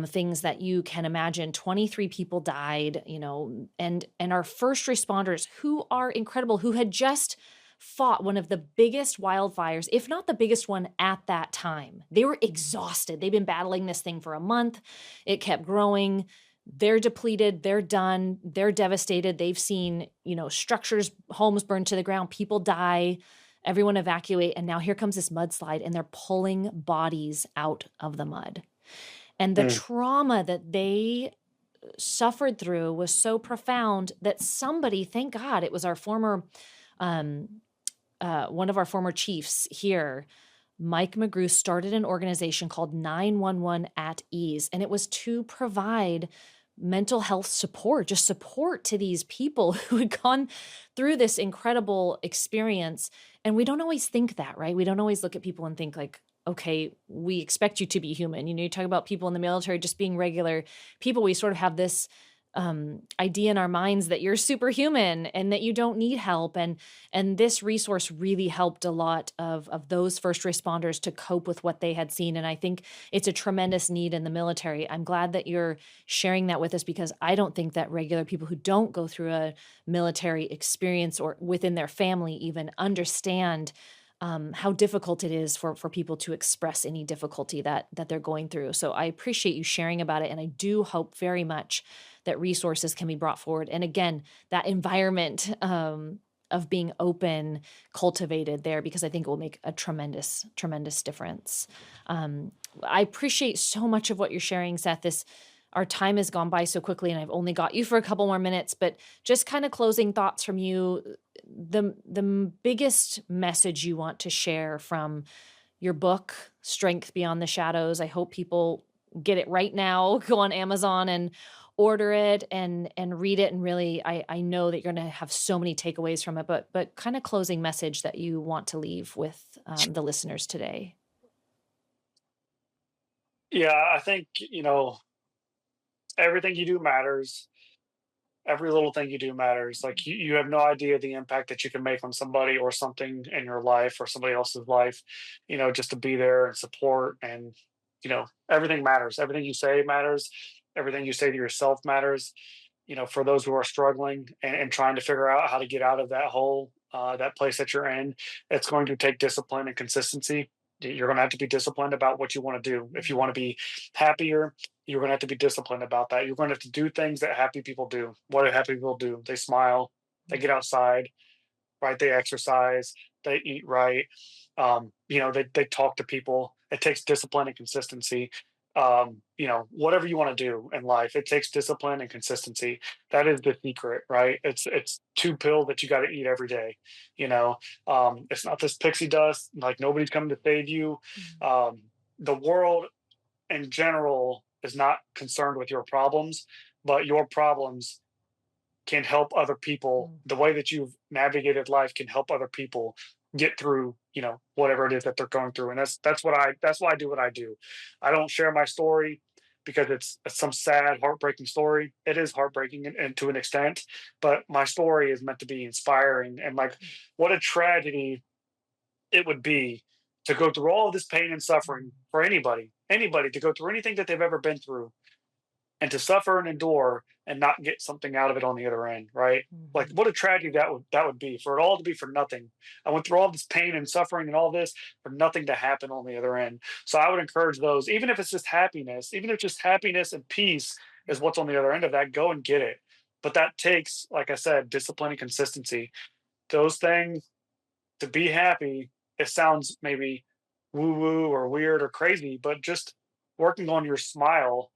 things that you can imagine. 23 people died, and our first responders, who are incredible, who had just fought one of the biggest wildfires, if not the biggest one at that time. They were exhausted. They've been battling this thing for a month. It kept growing. They're depleted, they're done, they're devastated. They've seen, structures, homes burned to the ground, people die, everyone evacuate. And now here comes this mudslide and they're pulling bodies out of the mud. And the mm, trauma that they suffered through was so profound that somebody, thank God, it was our former, um, one of our former chiefs here, Mike McGrew, started an organization called 911 at Ease. And it was to provide mental health support, just support to these people who had gone through this incredible experience. And we don't always think that, right? We don't always look at people and think like, okay, we expect you to be human. You talk about people in the military just being regular people. We sort of have this idea in our minds that you're superhuman and that you don't need help. And this resource really helped a lot of those first responders to cope with what they had seen. And I think it's a tremendous need in the military. I'm glad that you're sharing that with us because I don't think that regular people who don't go through a military experience or within their family even understand how difficult it is for people to express any difficulty that they're going through. So I appreciate you sharing about it, and I do hope very much that resources can be brought forward. And again, that environment of being open, cultivated there, because I think it will make a tremendous, tremendous difference. I appreciate so much of what you're sharing, Seth. Our time has gone by so quickly, and I've only got you for a couple more minutes. But just kind of closing thoughts from you, the biggest message you want to share from your book, Strength Beyond the Shadows. I hope people get it right now. Go on Amazon and order it and read it. And really, I know that you're going to have so many takeaways from it. But kind of closing message that you want to leave with the listeners today. yeah, I think, everything you do matters. Every little thing you do matters. Like you have no idea the impact that you can make on somebody or something in your life or somebody else's life, just to be there and support and, everything matters. Everything you say matters. Everything you say to yourself matters. For those who are struggling and trying to figure out how to get out of that hole, that place that you're in, it's going to take discipline and consistency. You're going to have to be disciplined about what you want to do. If you Mm, want to be happier, you're going to have to be disciplined about that. You're going to have to do things that happy people do. What do happy people do? They smile, they mm, get outside, right? They exercise, they eat right. They talk to people. It takes discipline and consistency. Whatever you want to do in life, it takes discipline and consistency. That is the secret, right? It's two pills that you got to eat every day. You know, it's not this pixie dust. Like nobody's coming to save you. mm, Um, the world in general is not concerned with your problems, but your problems can help other people. mm, The way that you've navigated life can help other people get through, whatever it is that they're going through. And that's why I do what I do. I don't share my story because it's some sad, heartbreaking story. It is heartbreaking and to an extent, but my story is meant to be inspiring. And like, mm, what a tragedy it would be to go through all of this pain and suffering mm, for anybody to go through anything that they've ever been through and to suffer and endure and not get something out of it on the other end, right? Like mhm, what a tragedy that would be for it all to be for nothing. I went through all this pain and suffering and all this for nothing to happen on the other end. So I would encourage those, even if it's just happiness, even if just happiness and peace is what's on the other end of that, go and get it. But that takes, like I said, discipline and consistency. Those things to be happy, it sounds maybe woo woo or weird or crazy, but just working on your smile,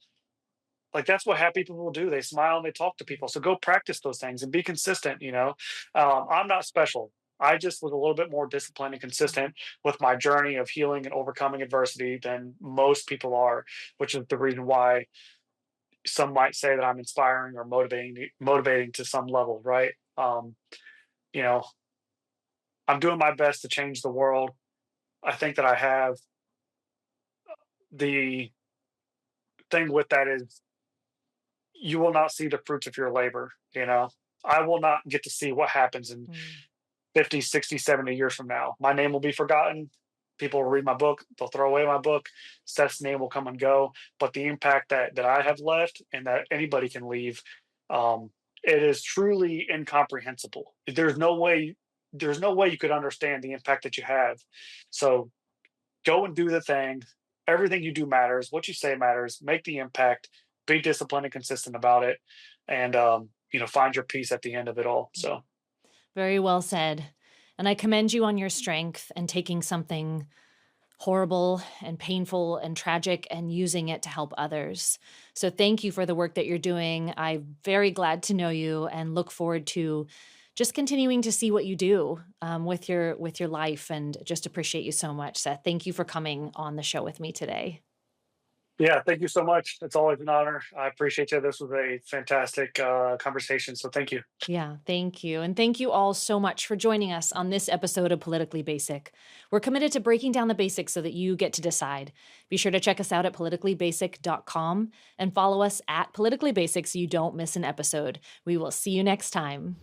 like that's what happy people do. They smile and they talk to people. So go practice those things and be consistent. I'm not special. I just was a little bit more disciplined and mm. consistent with my journey of healing and overcoming adversity than most people are, which is the reason why some might say that I'm inspiring or motivating to some level, right? You know, I'm doing my best to change the world. I think that I have. The thing with that is you will not see the fruits of your labor. I will not get to see what happens in Mm, 50, 60, 70 years from now. My name will be forgotten. People will read my book, they'll throw away my book. Seth's name will come and go. But the impact that I have left and that anybody can leave, um, it is truly incomprehensible. There's no way you could understand the impact that you have. So go and do the thing. Everything you do matters. What you say matters. Make the impact. Be disciplined and consistent about it, and find your peace at the end of it all. mm. So Very well said. And I commend you on your strength and taking something horrible and painful and tragic and using it to help others. So thank you for the work that you're doing. I'm very glad to know you and look forward to just continuing to see what you do with your life, and just appreciate you so much, Seth. Thank you for coming on the show with me today. yeah, thank you so much. It's always an honor. I appreciate you. This was a fantastic conversation. So thank you. Yeah, thank you. And thank you all so much for joining us on this episode of Politically Basic. We're committed to breaking down the basics so that you get to decide. Be sure to check us out at politicallybasic.com and follow us at Politically Basic so you don't miss an episode. We will see you next time.